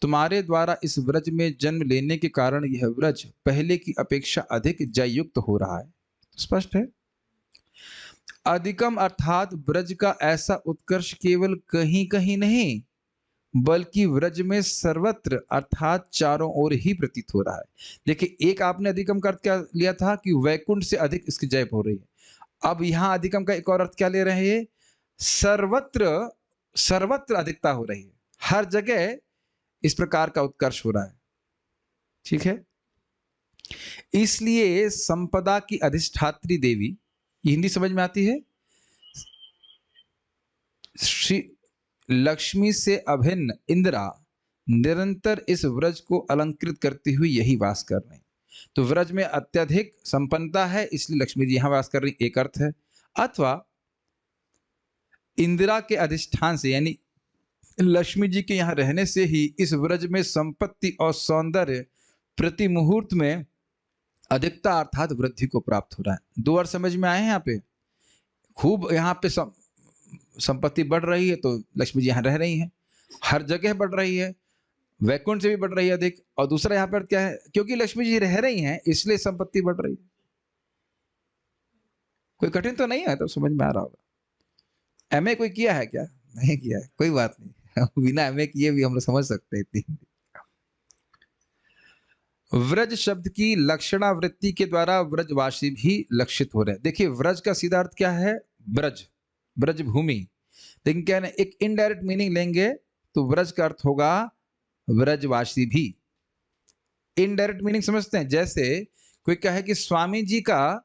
Speaker 1: तुम्हारे द्वारा इस व्रज में जन्म लेने के कारण यह व्रज पहले की अपेक्षा अधिक जययुक्त हो रहा है। स्पष्ट है। अधिकम अर्थात ब्रज का ऐसा उत्कर्ष केवल कहीं कहीं नहीं, बल्कि व्रज में सर्वत्र अर्थात चारों ओर ही प्रतीत हो रहा है। देखिए, एक आपने अधिकम का अर्थ क्या लिया था कि वैकुंठ से अधिक इसकी जय हो रही है। अब यहां अधिकम का एक और अर्थ क्या ले रहे हैं? सर्वत्र, सर्वत्र अधिकता हो रही है, हर जगह इस प्रकार का उत्कर्ष हो रहा है। ठीक है। इसलिए संपदा की अधिष्ठात्री देवी, ये हिंदी समझ में आती है, श्री लक्ष्मी से अभिन्न इंदिरा निरंतर इस व्रज को अलंकृत करती हुई यही वास कर रही। तो व्रज में अत्यधिक संपन्नता है, इसलिए लक्ष्मी जी यहां वास कर रही, एक अर्थ है। अथवा इंदिरा के अधिष्ठान से, यानी लक्ष्मी जी के यहां रहने से ही इस व्रज में संपत्ति और सौंदर्य प्रति मुहूर्त में अधिकता अर्थात वृद्धि को प्राप्त हो रहा है। दो अर्थ समझ में आए हैं यहाँ पे। खूब यहाँ पे संपत्ति बढ़ रही है तो लक्ष्मी जी यहाँ रह रही हैं, हर जगह बढ़ रही है, वैकुंठ से भी बढ़ रही है अधिक। और दूसरा यहाँ पर क्या है, क्योंकि लक्ष्मी जी रह रही हैं इसलिए संपत्ति बढ़ रही है। कोई कठिन तो नहीं है, तो समझ में आ रहा होगा। एमए कोई किया है क्या? नहीं किया है, कोई बात नहीं, बिना एमए किए भी हम लोग समझ सकते हैं इतनी। व्रज शब्द की लक्षणावृत्ति के द्वारा व्रजवासी भी लक्षित हो रहे हैं। देखिए, व्रज का सीधा अर्थ क्या है? ब्रज, ब्रज भूमि। लेकिन क्या है, एक इनडायरेक्ट मीनिंग लेंगे तो व्रज का अर्थ होगा व्रजवासी भी। इनडायरेक्ट मीनिंग समझते हैं? जैसे कोई कहे कि स्वामी जी का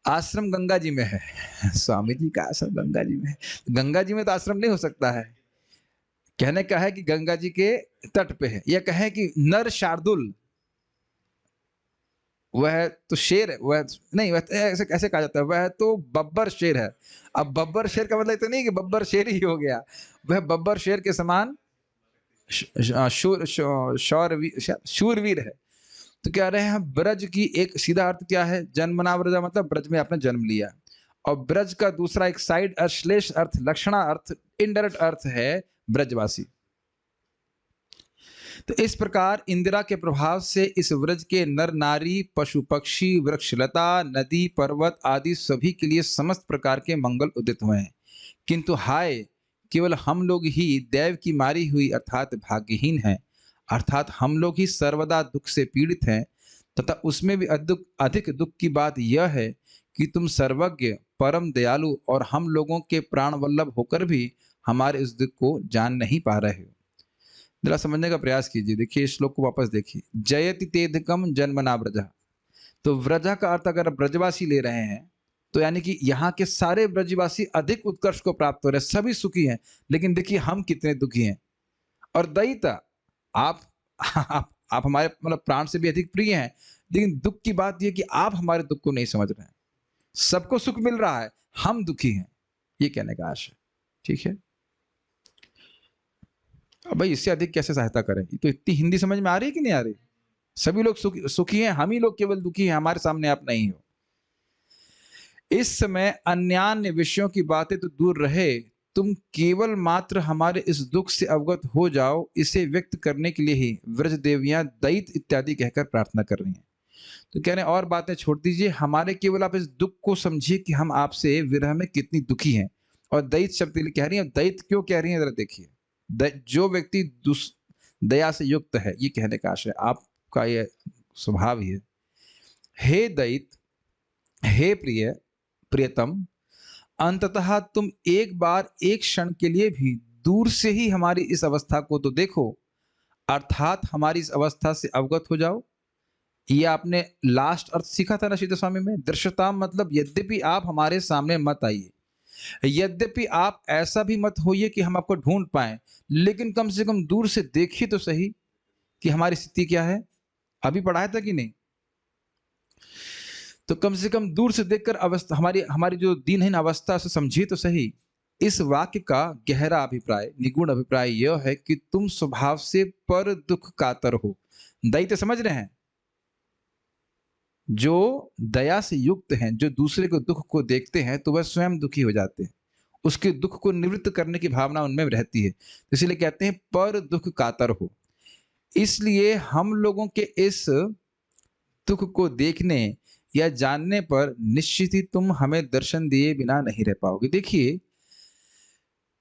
Speaker 1: आश्रम गंगा जी में है, स्वामी जी का आश्रम गंगा जी में है, गंगा जी में तो आश्रम नहीं हो सकता है। कहने का है कि गंगा जी के तट पे है। या कहे कि नर शार्दुल, वह तो शेर है, वह नहीं, वह ऐसे कैसे कहा जाता है, वह तो बब्बर शेर है। अब बब्बर शेर का मतलब तो नहीं कि बब्बर शेर ही हो गया, वह बब्बर शेर के समान शूरवीर है। तो कह रहे हैं ब्रज की एक सीधा अर्थ क्या है? जन्मना व्रज, मतलब ब्रज में आपने जन्म लिया। और ब्रज का दूसरा एक साइड श्लेष अर्थ, लक्षणा अर्थ, इनडायरेक्ट अर्थ है ब्रजवासी। तो इस प्रकार इंदिरा के प्रभाव से इस व्रज के नर नारी, पशु पक्षी, वृक्षलता, नदी पर्वत आदि सभी के लिए समस्त प्रकार के मंगल उदित हुए हैं। किंतु हाय, केवल हम लोग ही दैव की मारी हुई अर्थात भाग्यहीन हैं, अर्थात हम लोग ही सर्वदा दुख से पीड़ित हैं। तथा उसमें भी अधिक दुख की बात यह है कि तुम सर्वज्ञ, परम दयालु और हम लोगों के प्राण वल्लभ होकर भी हमारे इस दुख को जान नहीं पा रहे हो। जरा समझने का प्रयास कीजिए। देखिए, श्लोक को वापस देखिए। जयति तेधिकम जन्मना व्रजा। तो व्रजा का अर्थ अगर ब्रजवासी ले रहे हैं तो यानी कि यहाँ के सारे ब्रजवासी अधिक उत्कर्ष को प्राप्त हो रहे हैं, सभी सुखी हैं। लेकिन देखिए हम कितने दुखी हैं। और दैता, आप आप हमारे मतलब प्राण से भी अधिक प्रिय हैं, लेकिन दुख की बात यह कि आप हमारे दुख को नहीं समझ रहे हैं। सबको सुख मिल रहा है, हम दुखी हैं, ये कहने का आशय। ठीक है। अब भाई इससे अधिक कैसे सहायता करें? तो इतनी हिंदी समझ में आ रही है कि नहीं आ रही? सभी लोग सुखी हैं, हम ही लोग केवल दुखी हैं, हमारे सामने आप नहीं हो। इस समय अन्यान्य विषयों की बातें तो दूर रहे, तुम केवल मात्र हमारे इस दुख से अवगत हो जाओ, इसे व्यक्त करने के लिए ही व्रज देवियां दैत इत्यादि कहकर प्रार्थना कर रही हैं। तो कह रहे हैं और बातें छोड़ दीजिए, हमारे केवल आप इस दुख को समझिए कि हम आपसे विरह में कितनी दुखी हैं। और दैत शब्द कह रही है। दैत क्यों कह रही है, जरा देखिए। जो व्यक्ति दया से युक्त है, ये कहने का आशय, आपका ये स्वभाव ही है। हे दैत, हे प्रिय, प्रियतम, अंततः तुम एक बार एक क्षण के लिए भी दूर से ही हमारी इस अवस्था को तो देखो, अर्थात हमारी इस अवस्था से अवगत हो जाओ। ये आपने लास्ट अर्थ सीखा था ना श्रीधर स्वामी में। दृश्यता मतलब यद्यपि आप हमारे सामने मत आइए, यद्यपि आप ऐसा भी मत होइए कि हम आपको ढूंढ पाएं, लेकिन कम से कम दूर से देखिए तो सही कि हमारी स्थिति क्या है। अभी पढ़ाया था कि नहीं? तो कम से कम दूर से देखकर अवस्था, हमारी हमारी जो दीनहीन अवस्था से समझिए तो सही। इस वाक्य का गहरा अभिप्राय, निगूढ़ अभिप्राय यह है कि तुम स्वभाव से पर दुख कातर हो। दैत्य समझ रहे हैं, जो दया से युक्त हैं, जो दूसरे को दुख को देखते हैं तो वह स्वयं दुखी हो जाते हैं, उसके दुख को निवृत्त करने की भावना उनमें रहती है, तो इसलिए कहते हैं पर दुख कातर हो। इसलिए हम लोगों के इस दुख को देखने या जानने पर निश्चित ही तुम हमें दर्शन दिए बिना नहीं रह पाओगे। देखिए,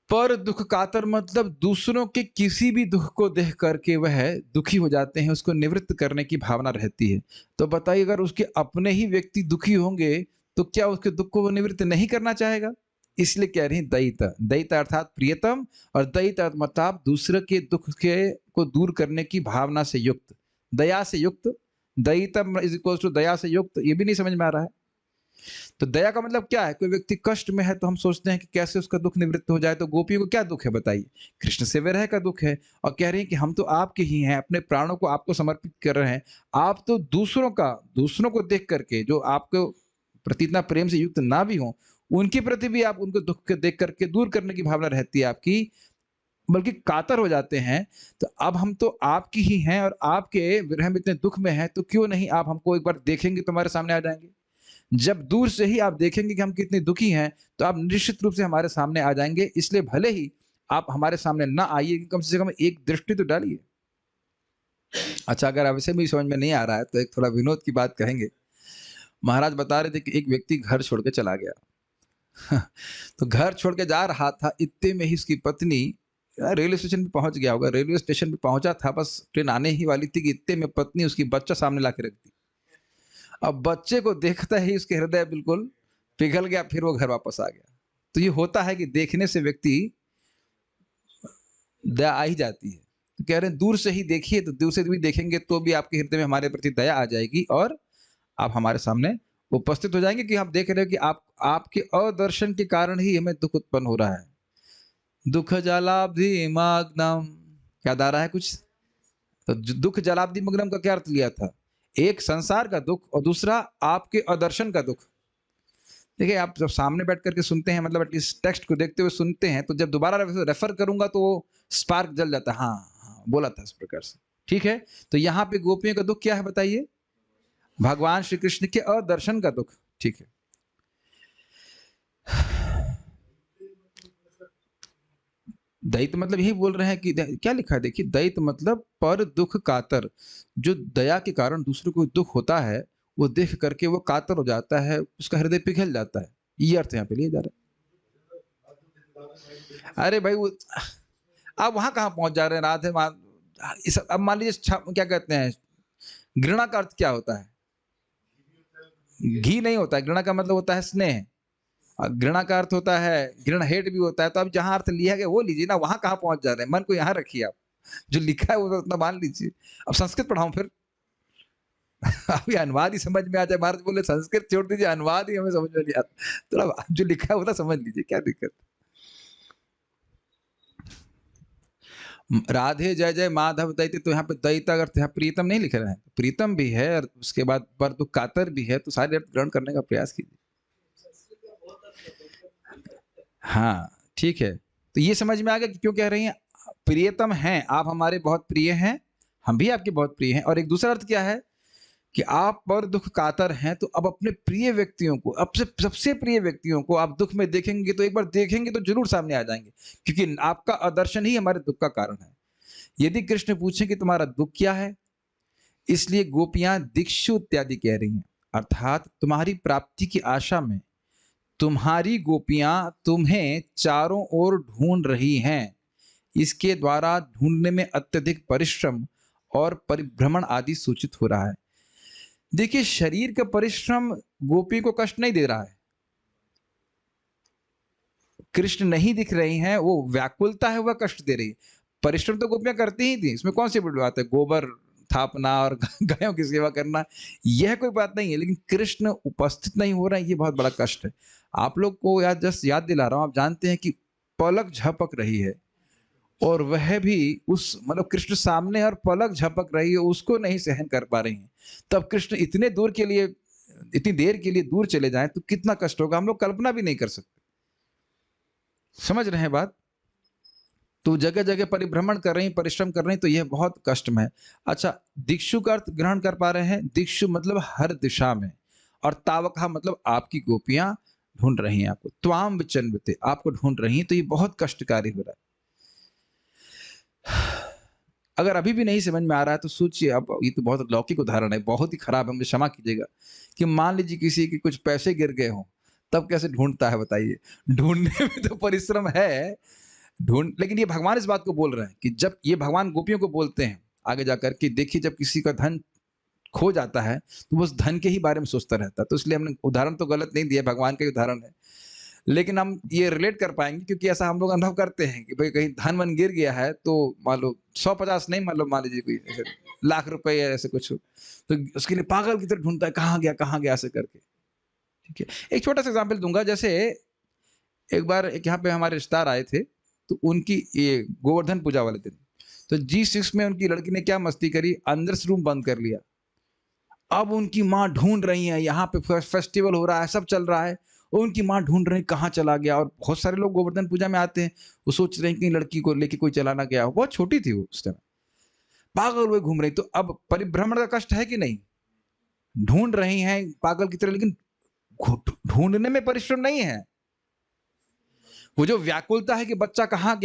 Speaker 1: पर दुख कातर मतलब दूसरों के किसी भी दुख को देख करके वह दुखी हो जाते हैं, उसको निवृत्त करने की भावना रहती है। तो बताइए, अगर उसके अपने ही व्यक्ति दुखी होंगे तो क्या उसके दुख को वो निवृत्त नहीं करना चाहेगा? इसलिए कह रहे हैं दयिता। दयिता अर्थात प्रियतम, और दयिता मतलब दूसरे के दुख के को दूर करने की भावना से युक्त, दया से युक्त। दयितम इज इक्वल टू दया से युक्त, ये भी नहीं समझ में आ रहा है। तो दया का मतलब क्या है? कोई व्यक्ति कष्ट में है तो हम सोचते हैं कि कैसे उसका दुख निवृत्त हो जाए। तो गोपियों को क्या दुख है बताइए? कृष्ण से विरह का दुख है, और कह रहे हैं कि हम तो आपके ही हैं, अपने प्राणों को आपको समर्पित कर रहे हैं। आप तो दूसरों को देख करके, जो आपको प्रति इतना प्रेम से युक्त ना भी हो, उनके प्रति भी आप उनको दुख के देख करके दूर करने की भावना रहती है आपकी, बल्कि कातर हो जाते हैं। तो अब हम तो आपकी ही हैं और आपके विरह में इतने दुख में हैं, तो क्यों नहीं आप हमको एक बार देखेंगे तो हमारे सामने आ जाएंगे। जब दूर से ही आप देखेंगे कि हम कितने दुखी हैं, तो आप निश्चित रूप से हमारे सामने आ जाएंगे। इसलिए भले ही आप हमारे सामने ना आइए, कम से कम एक दृष्टि तो डालिए। अच्छा, अगर अब इसे भी समझ में नहीं आ रहा है तो एक थोड़ा विनोद की बात कहेंगे। महाराज बता रहे थे कि एक व्यक्ति घर छोड़ के चला गया। तो घर छोड़ के जा रहा था, इतने में ही उसकी पत्नी रेलवे स्टेशन पे पहुंच गया होगा, रेलवे स्टेशन पे पहुंचा था, बस ट्रेन आने ही वाली थी कि इतने में पत्नी उसकी बच्चा सामने ला के रख दी। अब बच्चे को देखता ही उसके हृदय बिल्कुल पिघल गया, फिर वो घर वापस आ गया। तो ये होता है कि देखने से व्यक्ति दया आ ही जाती है। तो कह रहे हैं दूर से ही देखिए, तो दूर से भी देखेंगे तो भी आपके हृदय में हमारे प्रति दया आ जाएगी, और आप हमारे सामने उपस्थित हो जाएंगे कि आप देख रहे हो कि आपके अदर्शन के कारण ही हमें दुख उत्पन्न हो रहा है। दुख जलाब्धि मग्नम, याद आ रहा है कुछ? तो दुख जलाब्धि मग्नम का क्या अर्थ लिया था? एक संसार का दुख और दूसरा आपके अदर्शन का दुख। देखिए, आप जब सामने बैठ करके सुनते हैं, मतलब एटलीस्ट टेक्स्ट को देखते हुए सुनते हैं, तो जब दोबारा रेफर करूंगा तो वो स्पार्क जल जाता है। हाँ हाँ, बोला था इस प्रकार से, ठीक है। तो यहाँ पे गोपियों का दुख क्या है बताइए? भगवान श्री कृष्ण के अदर्शन का दुख, ठीक है। दैत्य मतलब यही बोल रहे हैं कि क्या लिखा है, देखिए, दैत्य मतलब पर दुख कातर, जो दया के कारण दूसरे को दुख होता है वो देख करके वो कातर हो जाता है, उसका हृदय पिघल जाता है। ये अर्थ यहाँ पे लिया जा रहा है। अरे भाई, वो आप वहां कहाँ पहुंच जा रहे हैं? राधे अब मान लीजिए क्या कहते हैं, घृणा का अर्थ क्या होता है? घी नहीं होता है, घृणा का मतलब होता है स्नेह। घृणा का अर्थ होता है घृणा, हेट भी होता है। तो अब जहां अर्थ लिया गया वो लीजिए ना, वहां कहाँ पहुंच जा रहे हैं? मन को यहाँ रखिए, आप जो लिखा है वो तो उतना मान लीजिए। अब संस्कृत पढ़ाऊं फिर? अभी अनुवाद ही समझ में आ जाए। महाराज बोले संस्कृत छोड़ दीजिए, अनुवाद ही हमें समझ में नहीं आता। थोड़ा जो लिखा है वो तो समझ लीजिए, क्या दिक्कत? राधे जय जय माधव दैत्य, तो यहाँ पे दैत्य अगर यहाँ प्रीतम नहीं लिख रहे हैं, प्रीतम भी है और उसके बाद पर दुख कातर भी है, तो सारे अर्थ ग्रहण करने का प्रयास कीजिए। हाँ, ठीक है। तो ये समझ में आ गया कि क्यों कह रही हैं प्रियतम हैं, आप हमारे बहुत प्रिय हैं, हम भी आपके बहुत प्रिय हैं। और एक दूसरा अर्थ क्या है कि आप पर दुख कातर हैं, तो अब अपने प्रिय व्यक्तियों को, अब से सबसे प्रिय व्यक्तियों को आप दुख में देखेंगे तो एक बार देखेंगे तो जरूर सामने आ जाएंगे, क्योंकि आपका आदर्शन ही हमारे दुख का कारण है। यदि कृष्ण पूछे कि तुम्हारा दुख क्या है, इसलिए गोपियां दिक्षु इत्यादि कह रही हैं, अर्थात तुम्हारी प्राप्ति की आशा में तुम्हारी गोपियां तुम्हें चारों ओर ढूंढ रही हैं। इसके द्वारा ढूंढने में अत्यधिक परिश्रम और परिभ्रमण आदि सूचित हो रहा है। देखिए, शरीर का परिश्रम गोपी को कष्ट नहीं दे रहा है। कृष्ण नहीं दिख रही हैं, वो व्याकुलता है वह कष्ट दे रही है। परिश्रम तो गोपियां करती ही थी, इसमें कौन सी बड़ी बात है? गोबर थापना और गायों की सेवा करना, यह कोई बात नहीं है। लेकिन कृष्ण उपस्थित नहीं हो रहे हैं, ये बहुत बड़ा कष्ट है। आप लोग को जस्ट याद दिला रहा हूं, आप जानते हैं कि पलक झपक रही है, और वह भी उस मतलब कृष्ण सामने और पलक झपक रही है, उसको नहीं सहन कर पा रही हैं। तब कृष्ण इतने दूर के लिए इतनी देर के लिए दूर चले जाएं तो कितना कष्ट होगा, हम लोग कल्पना भी नहीं कर सकते। समझ रहे हैं बात? तो जगह जगह परिभ्रमण कर रही, परिश्रम कर रही, तो यह बहुत कष्ट में है। अच्छा, दिक्षु का अर्थ ग्रहण कर पा रहे हैं? दिक्षु मतलब हर दिशा में, और तावका मतलब आपकी गोपियां ढूंढ रही हैं आपको, त्वाम विचन्विते, आपको ढूंढ रही हैं, तो ये बहुत कष्टकारी हो रहा है। अगर अभी भी नहीं समझ में आ रहा है तो सोचिए, अब ये तो बहुत लौकिक उदाहरण है, बहुत ही खराब है, मुझे क्षमा कीजिएगा, कि मान लीजिए किसी के कुछ पैसे गिर गए हों, तब कैसे ढूंढता है बताइए? ढूंढने में तो परिश्रम है, लेकिन ये भगवान इस बात को बोल रहे हैं कि जब ये भगवान गोपियों को बोलते हैं आगे जाकर कि देखिए, जब किसी का धन खो जाता है तो वो उस धन के ही बारे में सोचता रहता है। तो इसलिए हमने उदाहरण तो गलत नहीं दिया, भगवान का ही उदाहरण है, लेकिन हम ये रिलेट कर पाएंगे क्योंकि ऐसा हम लोग अनुभव करते हैं कि भाई कहीं धन मन गिर गया है तो मान लो 100-50 नहीं, मान लीजिए कोई ऐसे लाख रुपए या ऐसे कुछ हो, तो उसके लिए पागल की तरह ढूंढता है, कहाँ गया ऐसे करके। ठीक है, एक छोटा सा एग्जाम्पल दूंगा। जैसे एक बार एक यहाँ पे हमारे रिश्तेदार आए थे, तो उनकी ये गोवर्धन पूजा वाले दिन, तो G6 में उनकी लड़की ने क्या मस्ती करी, अंदर से रूम बंद कर लिया। अब उनकी माँ ढूंढ रही है, यहाँ पे फेस्टिवल हो रहा है, सब चल रहा है, और उनकी माँ ढूंढ रही कहाँ चला गया। और बहुत सारे लोग गोवर्धन पूजा में आते हैं, वो सोच रहे हैं कि लड़की को लेके कोई चला ना गया हो, बहुत छोटी थी वो उस टाइम, पागल हुए घूम रही। तो अब परिभ्रमण का कष्ट है कि नहीं? ढूंढ रही हैं पागल की तरह, लेकिन ढूंढने में परिश्रम नहीं है, वो जो व्याकुलता है कि बच्चा कहाँ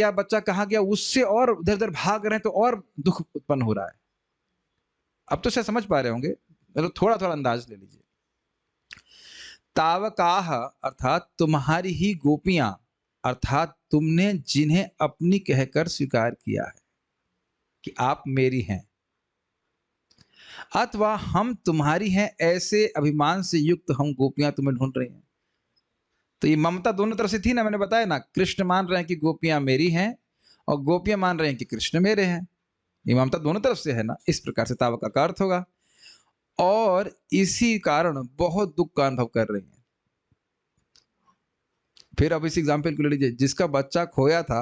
Speaker 1: गया, उससे और इधर उधर भाग रहे हैं, तो और दुख उत्पन्न हो रहा है। अब तो शायद समझ पा रहे होंगे, मतलब थोड़ा थोड़ा अंदाज ले लीजिए। तावकाह अर्थात तुम्हारी ही गोपियां, अर्थात तुमने जिन्हें अपनी कहकर स्वीकार किया है कि आप मेरी हैं, अथवा हम तुम्हारी हैं, ऐसे अभिमान से युक्त हम गोपियां तुम्हें ढूंढ रही हैं। तो ये ममता दोनों तरफ से थी ना, मैंने बताया ना, कृष्ण मान रहे हैं कि गोपियां मेरी हैं, और गोपियां मान रहे हैं कि कृष्ण मेरे हैं। ये ममता दोनों तरफ से है ना, इस प्रकार से तावका का अर्थ होगा। और इसी कारण बहुत दुख का अनुभव कर रही हैं। फिर अब इस एग्जाम्पल को ले लीजिए, जिसका बच्चा खोया था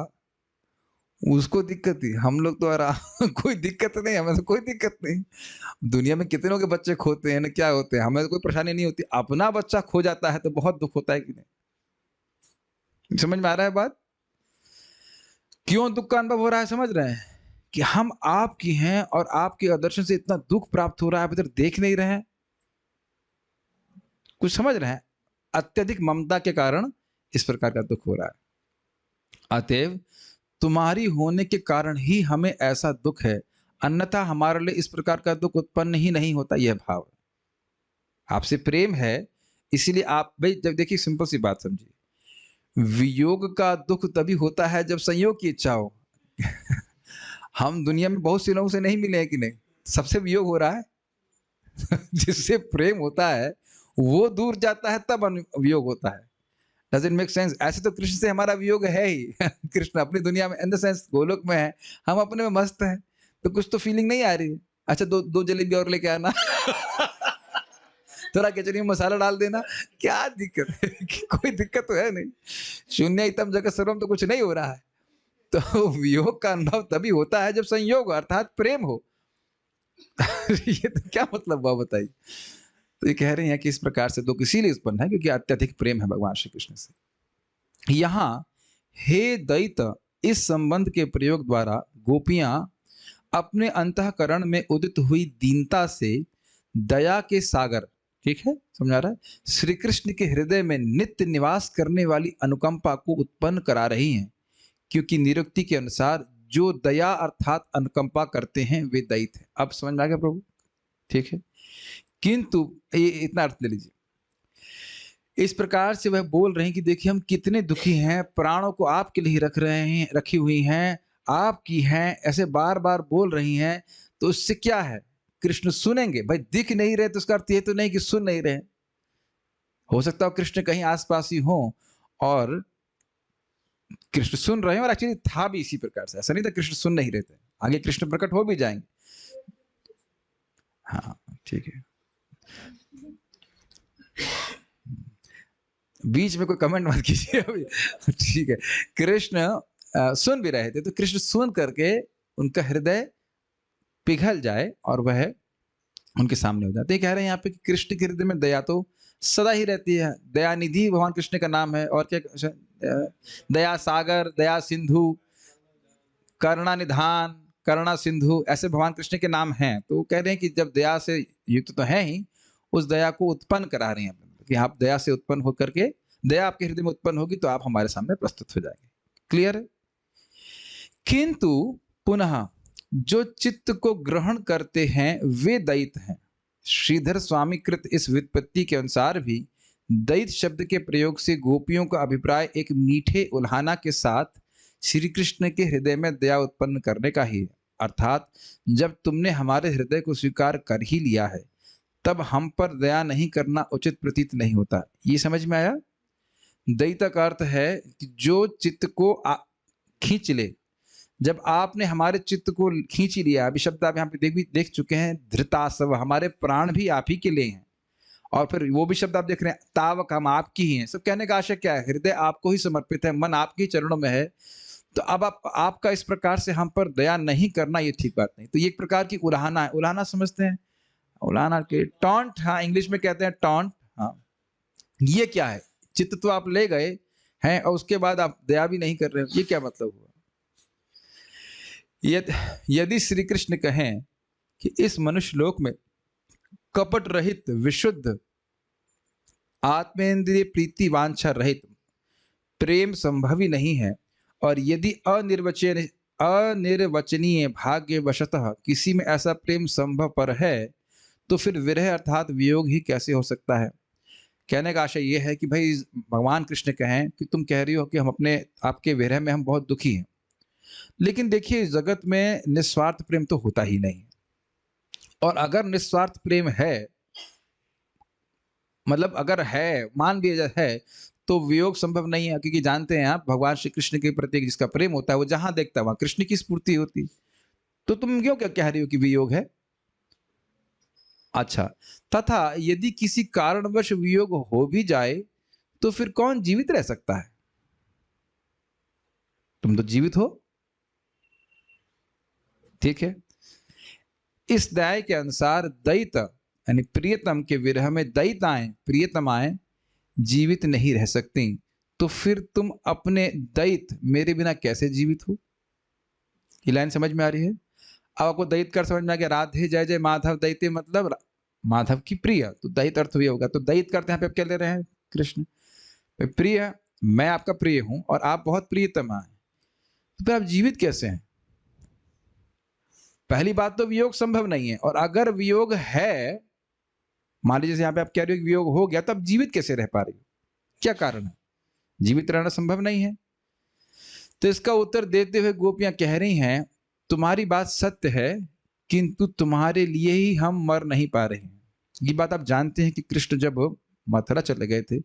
Speaker 1: उसको दिक्कत थी, हम लोग तो आराम कोई दिक्कत नहीं, हमें तो कोई दिक्कत नहीं। दुनिया में कितनों के बच्चे खोते हैं ना, क्या होते हैं, हमें तो कोई परेशानी नहीं होती। अपना बच्चा खो जाता है तो बहुत दुख होता है कि नहीं? समझ में आ रहा है बात? क्यों दुख का अनुभव हो रहा है, समझ रहे हैं? कि हम आपकी हैं और आपके दर्शन से इतना दुख प्राप्त हो रहा है, आप इधर देख नहीं रहे हैं। कुछ समझ रहे हैं? अत्यधिक ममता के कारण इस प्रकार का दुख हो रहा है। अतएव तुम्हारी होने के कारण ही हमें ऐसा दुख है, अन्यथा हमारे लिए इस प्रकार का दुख उत्पन्न ही नहीं होता। यह भाव आपसे प्रेम है, इसीलिए आप भाई, जब देखिए सिंपल सी बात समझिए, वियोग का दुख तभी होता है जब संयोग की इच्छा हो। हम दुनिया में बहुत से लोगों से नहीं मिले हैं कि नहीं, सबसे वियोग हो रहा है। जिससे प्रेम होता है वो दूर जाता है, तब वियोग होता है। Doesn't make sense? ऐसे तो कृष्ण से हमारा वियोग है ही। कृष्ण अपनी दुनिया में, इन द सेंस गोलोक में है, हम अपने में मस्त हैं, तो कुछ तो फीलिंग नहीं आ रही है। अच्छा, दो जलेबी और लेके आना। थोड़ा खिचड़ी में मसाला डाल देना, क्या दिक्कत है? कोई दिक्कत तो है नहीं। शून्य इतम जगत सर्वम, तो कुछ नहीं हो रहा है। तो वियोग का अनुभव तभी होता है जब संयोग अर्थात प्रेम हो। ये तो क्या मतलब हुआ बताइए? तो ये कह रहे हैं कि इस प्रकार से दुख इसीलिए उत्पन्न है क्योंकि अत्यधिक प्रेम है भगवान श्री कृष्ण से। यहाँ हे दैत, इस संबंध के प्रयोग द्वारा गोपियां अपने अंतःकरण में उदित हुई दीनता से दया के सागर, ठीक है, समझा रहा है, श्री कृष्ण के हृदय में नित्य निवास करने वाली अनुकंपा को उत्पन्न करा रही हैं। क्योंकि निरुक्ति के अनुसार जो दया अर्थात अनुकंपा करते हैं वे दैत हैं। अब समझ में आ गया प्रभु? ठीक है, किंतु ये इतना अर्थ ले लीजिए, इस प्रकार से वह बोल रहे हैं कि देखिए हम कितने दुखी हैं, प्राणों को आपके लिए रख रहे हैं, रखी हुई हैं, आपकी हैं, ऐसे बार बार बोल रही हैं। तो उससे क्या है, कृष्ण सुनेंगे? भाई दिख नहीं रहे तो उसका अर्थ ये तो नहीं कि सुन नहीं रहे। हो सकता है कृष्ण कहीं आसपास ही हो और कृष्ण सुन रहे हैं, और एक्चुअली था भी इसी प्रकार से, ऐसा नहीं था कृष्ण सुन नहीं रहे थे, आगे कृष्ण प्रकट हो भी जाएंगे। हाँ ठीक है, बीच में कोई कमेंट मत कीजिए अभी। ठीक है, कृष्ण सुन भी रहे थे, तो कृष्ण सुन करके उनका हृदय पिघल जाए और वह उनके सामने हो जाते हैं। कह रहे हैं यहाँ पे कि कृष्ण के हृदय में दया तो सदा ही रहती है। दयानिधि भगवान कृष्ण का नाम है। और क्या, दया सागर, दया सिंधु, करुणा निधान, करुणा सिंधु, ऐसे भगवान कृष्ण के नाम हैं। तो कह रहे हैं कि जब दया से युक्त तो है ही, उस दया को उत्पन्न करा रहे हैं कि आप दया से उत्पन्न होकर के, दया आपके हृदय में उत्पन्न होगी तो आप हमारे सामने प्रस्तुत हो जाएंगे। क्लियर है? किंतु पुनः जो चित्त को ग्रहण करते हैं वे दैत हैं। श्रीधर स्वामी कृत इस व्युत्पत्ति के अनुसार भी दैत शब्द के प्रयोग से गोपियों का अभिप्राय एक मीठे उल्हाना के साथ श्री कृष्ण के हृदय में दया उत्पन्न करने का ही है। अर्थात जब तुमने हमारे हृदय को स्वीकार कर ही लिया है तब हम पर दया नहीं करना उचित प्रतीत नहीं होता। ये समझ में आया? दैत का अर्थ है कि जो चित्त को खींच ले। जब आपने हमारे चित्त को खींच लिया, अभी शब्द आप यहाँ पे देख चुके हैं, धृतासव, हमारे प्राण भी आप ही के लिए हैं। और फिर वो भी शब्द आप देख रहे हैं, तावक, हम आपकी ही हैं। सब कहने का आशय क्या है? हृदय आपको ही समर्पित है, मन आपके ही चरणों में है। तो अब आपका इस प्रकार से हम पर दया नहीं करना, ये ठीक बात नहीं। तो ये एक प्रकार की उलाहना है। उलाहना समझते हैं? उलाहना के टॉन्ट, हाँ, इंग्लिश में कहते हैं टॉन्ट। हाँ, ये क्या है? चित्त तो आप ले गए हैं और उसके बाद आप दया भी नहीं कर रहे हो, ये क्या मतलब हुआ? यदि श्री कृष्ण कहें कि इस मनुष्य लोक में कपट रहित, विशुद्ध, आत्मेंद्रिय प्रीति वांछा रहित प्रेम संभव ही नहीं है, और यदि अनिर्वचनीय भाग्यवशतः किसी में ऐसा प्रेम संभव पर है, तो फिर विरह अर्थात वियोग ही कैसे हो सकता है? कहने का आशय यह है कि भाई भगवान कृष्ण कहें कि तुम कह रही हो कि हम अपने आपके विरह में हम बहुत दुखी हैं, लेकिन देखिए जगत में निस्वार्थ प्रेम तो होता ही नहीं। और अगर निस्वार्थ प्रेम है, मतलब अगर है, मान लिया है, तो वियोग संभव नहीं है। क्योंकि जानते हैं आप, भगवान श्री कृष्ण के प्रति जिसका प्रेम होता है वो जहां देखता है वहां कृष्ण की स्फूर्ति होती। तो तुम क्यों क्या कह रही हो कि वियोग है? अच्छा, तथा यदि किसी कारणवश वियोग हो भी जाए तो फिर कौन जीवित रह सकता है? तुम तो जीवित हो, ठीक है। इस न्याय के अनुसार दैत यानी प्रियतम के विरह में दैताएं, प्रियतमाएं जीवित नहीं रह सकती। तो फिर तुम अपने दैत मेरे बिना कैसे जीवित हो? ये लाइन समझ में आ रही है? अब आपको दैत कर समझ में आ गया? राधे जय जय माधव दैत्य मतलब माधव की प्रिय, तो दैत अर्थ भी होगा। तो दैत करते हैं, क्या ले रहे हैं? कृष्ण प्रिय, मैं आपका प्रिय हूं और आप बहुत प्रियतमा हैं, तो आप जीवित कैसे हैं? पहली बात तो वियोग संभव नहीं है, और अगर वियोग है, मान लीजिए यहाँ पे आप कह रहे हो कि वियोग हो गया, तो आप जीवित कैसे रह पा रही हो? क्या कारण है? जीवित रहना संभव नहीं है। तो इसका उत्तर देते हुए गोपियां कह रही हैं, तुम्हारी बात सत्य है, किंतु तुम्हारे लिए ही हम मर नहीं पा रहे हैं। ये बात आप जानते हैं कि कृष्ण जब मथुरा चले गए थे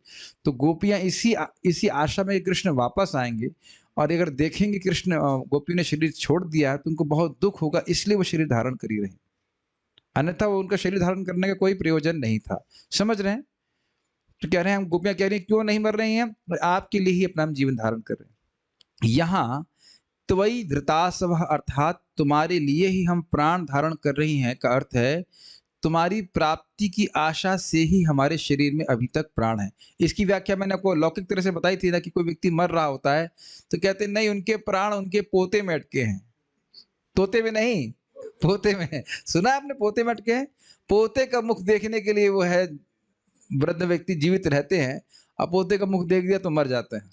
Speaker 1: तो गोपियां इसी आशा में कृष्ण वापस आएंगे, और अगर देखेंगे कृष्ण गोपी ने शरीर छोड़ दिया तो उनको बहुत दुख होगा, इसलिए वो शरीर धारण कर ही रहे। अन्यथा वो उनका शरीर धारण करने का कोई प्रयोजन नहीं था। समझ रहे हैं? तो कह रहे हैं, हम गोपियां कह रही हैं क्यों नहीं मर रही हैं? आपके लिए ही अपना जीवन धारण कर रहे हैं। यहाँ त्वयि धृतासव अर्थात तुम्हारे लिए ही हम प्राण धारण कर रही हैं का अर्थ है तुम्हारी प्राप्ति की आशा से ही हमारे शरीर में अभी तक प्राण है। इसकी व्याख्या मैंने आपको लौकिक तरह से बताई थी ना, कि कोई व्यक्ति मर रहा होता है तो कहते नहीं, उनके प्राण उनके पोते में अटके हैं। तोते में नहीं, पोते में है। सुना आपने? पोते में अटके हैं। पोते का मुख देखने के लिए वो है, वृद्ध व्यक्ति जीवित रहते हैं, अब पोते का मुख देख दिया तो मर जाते हैं।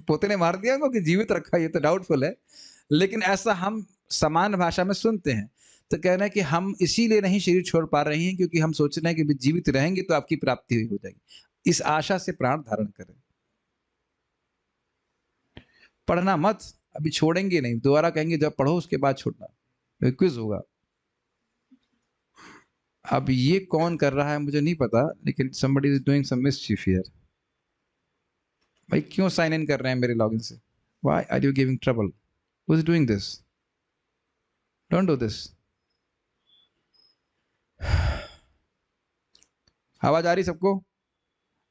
Speaker 1: पोते ने मार दिया उनको कि जीवित रखा, ये तो डाउटफुल है, लेकिन ऐसा हम सामान्य भाषा में सुनते हैं। तो कहना है कि हम इसीलिए नहीं शरीर छोड़ पा रहे हैं क्योंकि हम सोच रहे हैं कि जीवित रहेंगे तो आपकी प्राप्ति हो जाएगी, इस आशा से प्राण धारण करें। पढ़ना मत, अभी छोड़ेंगे नहीं, दोबारा कहेंगे जब पढ़ो उसके बाद छोड़ना, क्विज होगा। अब ये कौन कर रहा है मुझे नहीं पता, लेकिन somebody is doing some mischief here। भाई क्यों साइन इन कर रहे हैं मेरे लॉगिन से? Why are you giving trouble? Who is doing this? Don't do this। आवाज आ रही सबको?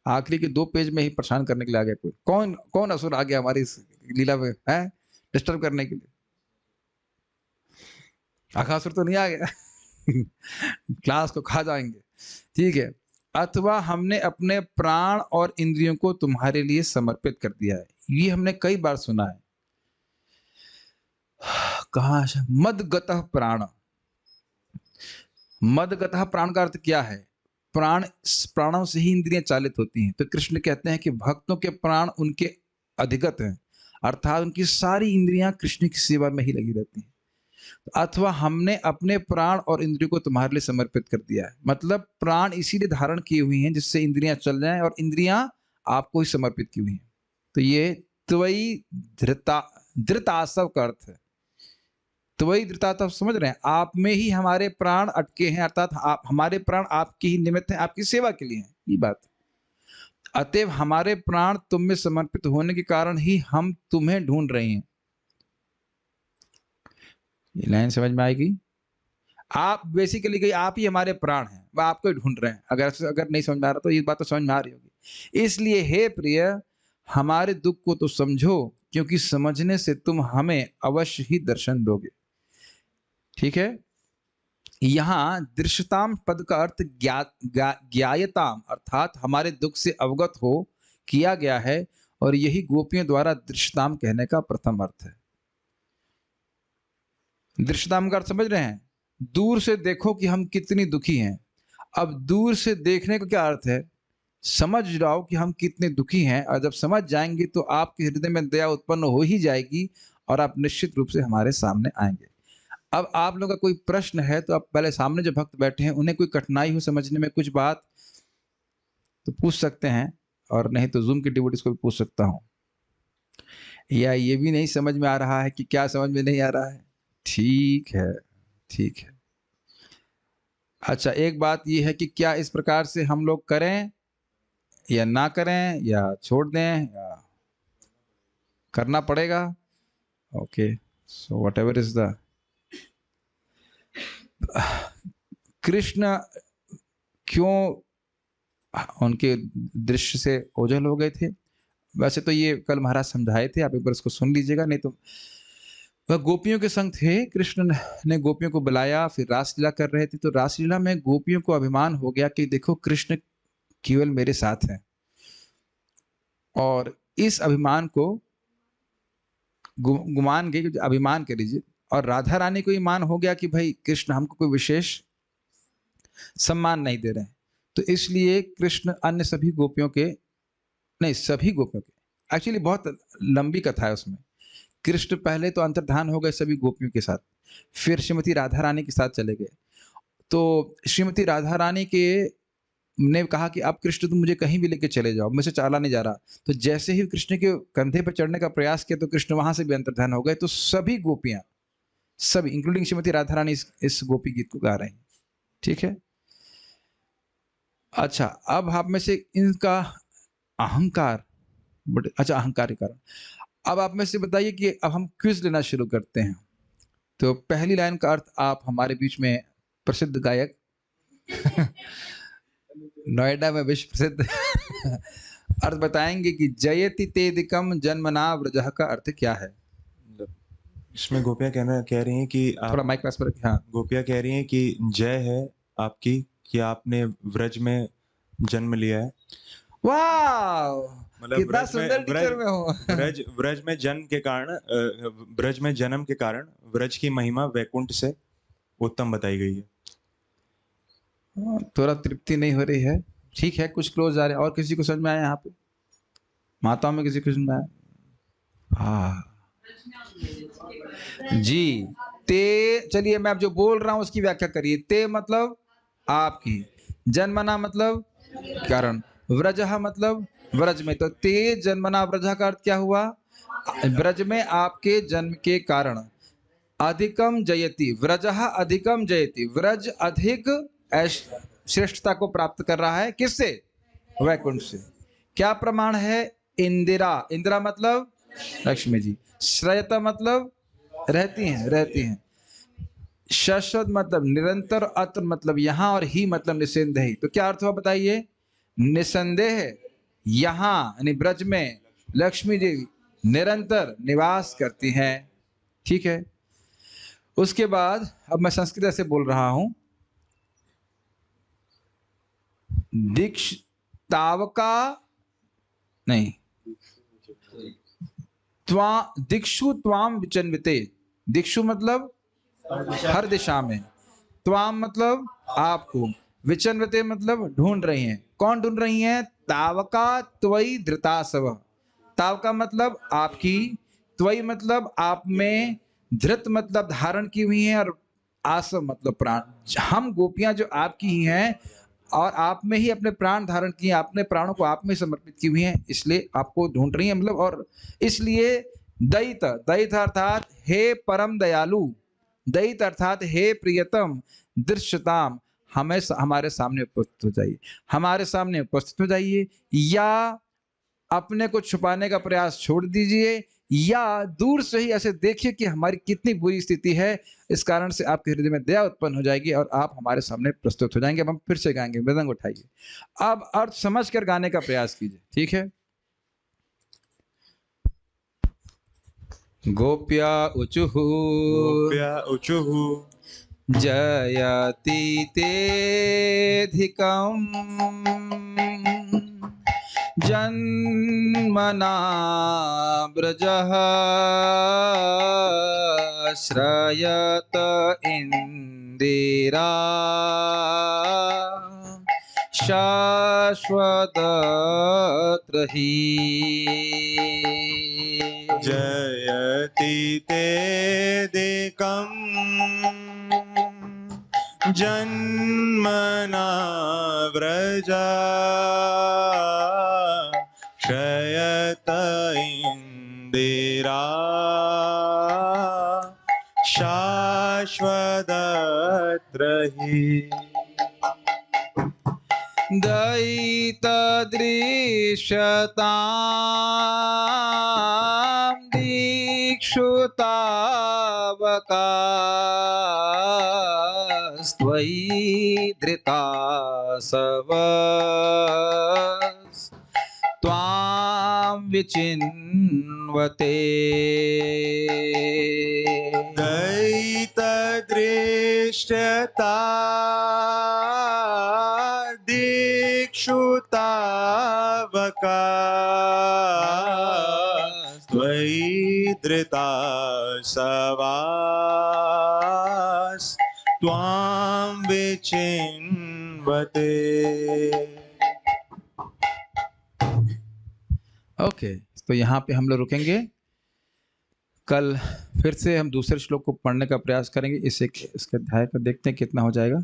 Speaker 1: आखिरी के 2 पेज में ही परेशान करने के लिए आ गया कोई। कौन असुर आ गया हमारी इस लीला में, है डिस्टर्ब करने के लिए? आखासुर तो नहीं आ गया? क्लास को खा जाएंगे, ठीक है। अथवा हमने अपने प्राण और इंद्रियों को तुम्हारे लिए समर्पित कर दिया है। ये हमने कई बार सुना है। कहाँ मदगतः प्राण, मदगतः प्राण का अर्थ क्या है? प्राण, प्राणों से ही इंद्रियां चालित होती हैं। तो कृष्ण कहते हैं कि भक्तों के प्राण उनके अधिगत हैं, अर्थात उनकी सारी इंद्रियां कृष्ण की सेवा में ही लगी रहती हैं। अथवा हमने अपने प्राण और इंद्रियों को तुम्हारे लिए समर्पित कर दिया है, मतलब प्राण इसीलिए धारण की हुई हैं जिससे इंद्रियां चल जाएं, और इंद्रियां आपको ही समर्पित की हुई हैं। तो ये त्वयि धृता, धृतासव का अर्थ है। त्वयि धृतासव, समझ रहे हैं? आप में ही हमारे प्राण अटके हैं, अर्थात आप, हमारे प्राण आपकी ही निमित्त हैं, आपकी सेवा के लिए हैं, ये बात। अतएव हमारे प्राण तुम में समर्पित होने के कारण ही हम तुम्हें ढूंढ रहे हैं। ये लाइन समझ में आएगी? आप बेसिकली गई, आप ही हमारे प्राण हैं, वह आपको ही ढूंढ रहे हैं। अगर नहीं समझ में आ रहा तो ये बात तो समझ में आ रही होगी। इसलिए हे प्रिय, हमारे दुख को तो समझो, क्योंकि समझने से तुम हमें अवश्य ही दर्शन दोगे। ठीक है। यहाँ दृश्यताम पद का अर्थ ज्ञायताम, अर्थात हमारे दुख से अवगत हो किया गया है, और यही गोपियों द्वारा दृश्यताम कहने का प्रथम अर्थ है। दृश्यताम का अर्थ समझ रहे हैं? दूर से देखो कि हम कितनी दुखी हैं। अब दूर से देखने का क्या अर्थ है? समझ जाओ कि हम कितने दुखी हैं, और जब समझ जाएंगे तो आपके हृदय में दया उत्पन्न हो ही जाएगी, और आप निश्चित रूप से हमारे सामने आएंगे। अब आप लोगों का कोई प्रश्न है तो आप पहले, सामने जो भक्त बैठे हैं उन्हें कोई कठिनाई हो समझने में कुछ बात, तो पूछ सकते हैं, और नहीं तो जूम की डिवोटीज को भी पूछ सकता हूँ। या ये भी नहीं समझ में आ रहा है कि क्या समझ में नहीं आ रहा है? ठीक है, ठीक है। अच्छा, एक बात यह है कि क्या इस प्रकार से हम लोग करें या ना करें, या छोड़ दें, या करना पड़ेगा? Okay, so what ever is the, Krishna क्यों उनके दृश्य से ओझल हो गए थे? वैसे तो ये कल महाराज समझाए थे, आप एक बार इसको सुन लीजिएगा। नहीं तो वह गोपियों के संग थे, कृष्ण ने गोपियों को बुलाया, फिर रासलीला कर रहे थे। तो रासलीला में गोपियों को अभिमान हो गया कि देखो कृष्ण केवल मेरे साथ हैं, और इस अभिमान को गुमान गए, अभिमान कह लीजिए। और राधा रानी को ये मान हो गया कि भाई कृष्ण हमको कोई विशेष सम्मान नहीं दे रहे हैं, तो इसलिए कृष्ण अन्य सभी गोपियों के, नहीं सभी गोपियों के, एक्चुअली बहुत लंबी कथा है उसमें। कृष्ण पहले तो अंतर्धान हो गए सभी गोपियों के साथ, फिर श्रीमती राधा रानी के साथ चले गए। तो श्रीमती राधा रानी के ने कहा कि आप कृष्ण तुम मुझे कहीं भी लेके चले जाओ, मुझसे चाला नहीं जा रहा। तो जैसे ही कृष्ण के कंधे पर चढ़ने का प्रयास किया तो कृष्ण वहां से भी अंतर्धान हो गए। तो सभी गोपियां, सभी इंक्लूडिंग श्रीमती राधा रानी इस गोपी गीत को गा रही हैं। ठीक है। अच्छा, अब आप में से इनका अहंकार, अच्छा अहंकार के कारण, अब आप में से बताइए कि अब हम क्विज लेना शुरू करते हैं। तो पहली लाइन का अर्थ आप हमारे बीच में प्रसिद्ध गायक नोएडा में विश्व प्रसिद्ध अर्थ बताएंगे कि जयति तेदिकम जन्मना व्रजः का अर्थ क्या है?
Speaker 2: इसमें गोपियां कह रही हैं कि
Speaker 1: थोड़ा माइक पास पर। हाँ,
Speaker 2: गोपियां कह रही हैं कि जय है आपकी कि आपने व्रज में जन्म लिया है।
Speaker 1: वाह,
Speaker 2: मतलब
Speaker 1: कितना सुंदर टीचर में हो।
Speaker 2: व्रज में जन्म के कारण, व्रज में जन्म के कारण व्रज की महिमा वैकुंठ से उत्तम बताई गई है।
Speaker 1: थोड़ा तृप्ति नहीं हो रही है, ठीक है, कुछ क्लोज आ रहे हैं। और किसी को समझ में आया? यहाँ पे माताओं में किसी को समझ में आया? हाँ जी। ते, चलिए मैं अब जो बोल रहा हूं उसकी व्याख्या करिए। ते मतलब आपकी, जन्मना मतलब कारण, व्रजः मतलब व्रज में। तो ते जन्मना व्रजः का अर्थ क्या हुआ? व्रज में आपके जन्म के कारण। अधिकम जयति, व्रजः अधिकम जयति, व्रज अधिक श्रेष्ठता को प्राप्त कर रहा है। किससे? वैकुंठ से। क्या प्रमाण है? इंदिरा, इंदिरा मतलब लक्ष्मी जी। श्रयता मतलब रहती हैं, रहती हैं। शाश्वत मतलब निरंतर, अत्र मतलब यहाँ, और ही मतलब निसंदेह। तो क्या अर्थ हुआ बताइए? निसंदेह यहाँ यानी ब्रज में लक्ष्मी जी निरंतर निवास करती हैं। ठीक है। उसके बाद अब मैं संस्कृत से बोल रहा हूं। दीक्ष तावका नहीं, दिक्षु त्वाम विचन्विते। दिक्षु मतलब हर दिशा में, त्वाम मतलब आपको, विचन्विते मतलब ढूंढ रही हैं। कौन ढूंढ रही हैं? तावका त्वयि धृतासव। तावका मतलब आपकी, त्वयि मतलब आप में, धृत मतलब धारण की हुई है, और आसव मतलब प्राण। हम गोपियां जो आपकी ही हैं और आप में ही अपने प्राण धारण किए, आपने प्राणों को आप में समर्पित की हुई हैं, इसलिए आपको ढूंढ रही हैं। मतलब और इसलिए दयित, दयित अर्थात हे परम दयालु, दयित अर्थात हे प्रियतम, दृश्यताम हमें हमारे सामने उपस्थित हो जाइए, हमारे सामने उपस्थित हो जाइए, या अपने को छुपाने का प्रयास छोड़ दीजिए, या दूर से ही ऐसे देखिए कि हमारी कितनी बुरी स्थिति है, इस कारण से आपके हृदय में दया उत्पन्न हो जाएगी और आप हमारे सामने प्रस्तुत हो जाएंगे। अब हम फिर से गाएंगे, मृदंग उठाइए, अब अर्थ समझ कर गाने का प्रयास कीजिए, ठीक है। गोप्या उचुः
Speaker 2: गोप्या उचुः
Speaker 1: जयति तेऽधिकम् जन्मना व्रजः श्रयत इंदिरा शाश्वतत्र हि।
Speaker 2: जयति तेऽधिकं जन्मना व्रजा शयत इंदिरा शाश्वतत्र हि।
Speaker 1: दयितदृश्यतां दीक्षुतावका त्वयि धृतासव त्वां विचिन्वते।
Speaker 2: दयितदृश्यता दीक्षुतावका त्वयि धृतासवास् त्वां विचिन्वते।
Speaker 1: ओके, तो यहाँ पे हम लोग रुकेंगे। कल फिर से हम दूसरे श्लोक को पढ़ने का प्रयास करेंगे। इसके अध्याय को देखते हैं कितना हो जाएगा।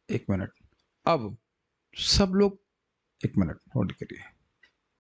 Speaker 1: 1 मिनट, अब सब लोग 1 मिनट होल्ड करिए।